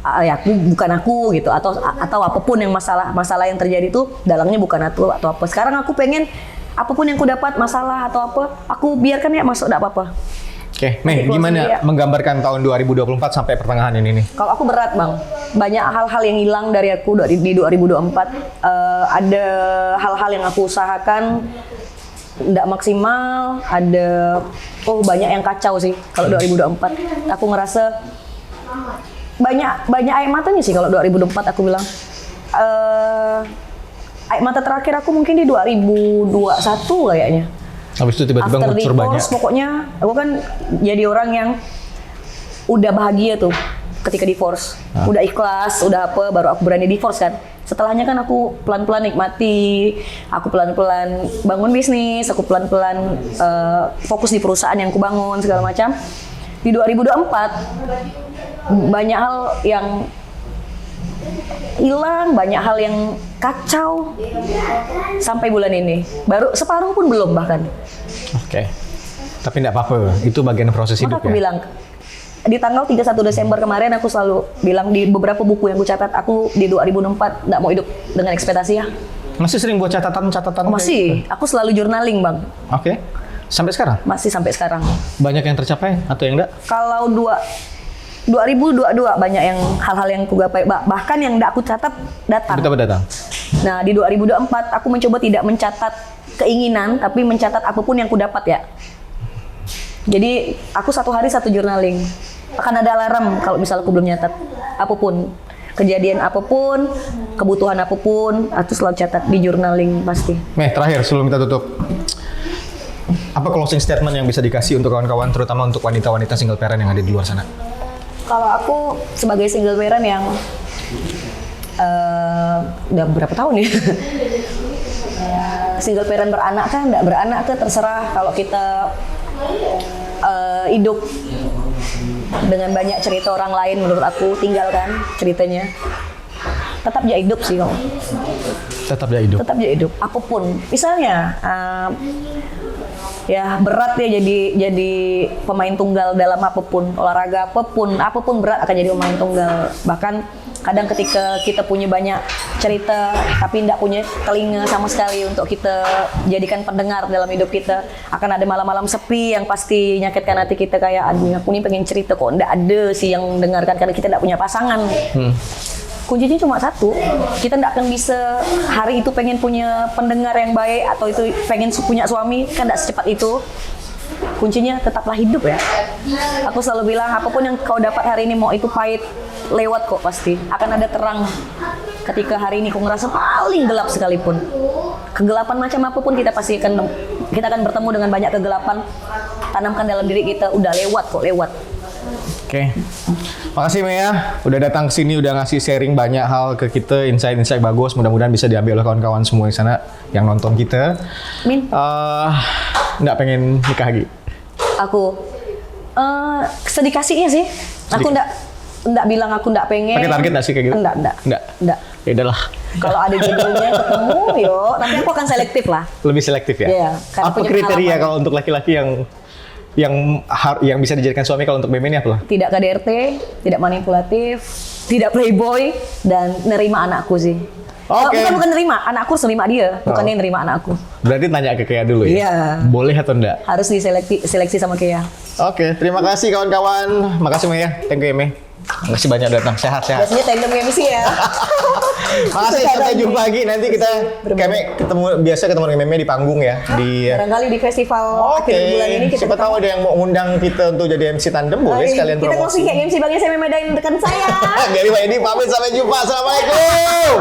aku bukan aku gitu, atau apapun yang masalah yang terjadi itu dalangnya bukan aku atau apa. Sekarang aku pengen apapun yang aku dapat masalah atau apa, aku biarkan ya masuk, enggak apa-apa. Oke, Mei, Tapi close gimana sendiri ya. menggambarkan tahun 2024 sampai pertengahan ini nih? Kalau aku berat bang, banyak hal-hal yang hilang dari aku di 2024. Ada hal-hal yang aku usahakan nggak maksimal, ada banyak yang kacau sih kalau 2024. Aku ngerasa banyak air matanya sih kalau 2024 aku bilang. Air mata terakhir aku mungkin di 2021 kayaknya. Habis itu tiba-tiba After ngucur banyak. divorce, pokoknya aku kan jadi orang yang udah bahagia tuh ketika divorce. Udah ikhlas, udah apa, baru aku berani divorce kan. Setelahnya kan aku pelan-pelan nikmati, aku pelan-pelan bangun bisnis, aku pelan-pelan fokus di perusahaan yang aku bangun segala macam. Di 2024 banyak hal yang hilang, banyak hal yang kacau sampai bulan ini. Baru separuh pun belum bahkan. Oke. Tapi enggak apa-apa, itu bagian proses Maka hidup aku ya. bilang, di tanggal 31 Desember kemarin aku selalu bilang di beberapa buku yang aku catat, aku di 2024 nggak mau hidup dengan ekspektasi ya. Masih sering buat catatan-catatan? Masih, aku selalu journaling bang, Oke. Sampai sekarang? masih sampai sekarang. Banyak yang tercapai atau yang enggak? Kalau 2022 banyak yang hal-hal yang aku gapai, bahkan yang nggak aku catat datang. Betul datang. Nah di 2024 aku mencoba tidak mencatat keinginan, tapi mencatat apapun yang aku dapat ya. Jadi aku satu hari satu journaling. Akan ada alarm kalau misal aku belum nyatat apapun, kejadian apapun, kebutuhan apapun, aku selalu catat di journaling pasti. Meh, terakhir sebelum kita tutup. Apa closing statement yang bisa dikasih untuk kawan-kawan, terutama untuk wanita-wanita single parent yang ada di luar sana? Kalau aku sebagai single parent yang udah berapa tahun ya? Single parent beranak kan, nggak beranak kan terserah. Kalau kita hidup dengan banyak cerita orang lain, menurut aku tinggalkan ceritanya. Tetap aja hidup sih kamu. Tetap dia hidup. Tetap aja hidup. Apapun. Misalnya ya berat ya jadi pemain tunggal dalam apapun, olahraga apapun berat akan jadi pemain tunggal. Bahkan kadang ketika kita punya banyak cerita tapi tidak punya telinga sama sekali untuk kita jadikan pendengar dalam hidup kita, akan ada malam-malam sepi yang pasti nyakitkan hati kita, kayak aduh aku nih pengen cerita kok tidak ada sih yang dengarkan karena kita tidak punya pasangan. Kuncinya cuma satu, kita tidak akan bisa hari itu pengen punya pendengar yang baik atau itu pengen punya suami, kan tidak secepat itu. Kuncinya tetaplah hidup ya. Aku selalu bilang apapun yang kau dapat hari ini, mau itu pahit, lewat kok pasti. Akan ada terang ketika hari ini kau ngerasa paling gelap sekalipun. Kegelapan macam apapun kita akan bertemu dengan banyak kegelapan. Tanamkan dalam diri kita, udah lewat kok, lewat. Oke. Makasih Mea, udah datang ke sini, udah ngasih sharing banyak hal ke kita, insight-insight bagus. Mudah-mudahan bisa diambil oleh kawan-kawan semua di sana yang nonton kita. Min, Nggak pengen nikah lagi? aku sedikasinya sih. Aku nggak bilang aku nggak pengen. Pakai target nggak sih kayak gitu? Enggak. Ya udahlah. Kalau ada jodohnya ketemu, yuk. Tapi aku akan selektif lah. Lebih selektif ya? Iya, karena Apa punya kriteria pengalaman. kalau untuk laki-laki yang bisa dijadikan suami kalau untuk Meme ini apa? Tidak KDRT, tidak manipulatif, tidak playboy, dan nerima anakku sih. Oke. Bukan nerima, anakku harus nerima dia, bukan dia nerima anakku. Berarti tanya ke Kea dulu ya? Iya. Boleh atau enggak? Harus diseleksi sama Kea. Oke, terima kasih kawan-kawan. Makasih Mea, thank you ya Me. Makasih banyak datang, sehat-sehat. Biasanya tandem MC ya. Makasih, sampai jumpa lagi. Nanti kita biasa ketemu dengan Meme di panggung ya. Barangkali di festival Oke, akhir bulan ini kita siapa tahu ada yang mau undang kita untuk jadi MC tandem, boleh sekalian kita promosi. closing kayak MC bagi saya memedain rekan saya. Dari Pak Edi pamit, sampai jumpa. Assalamualaikum.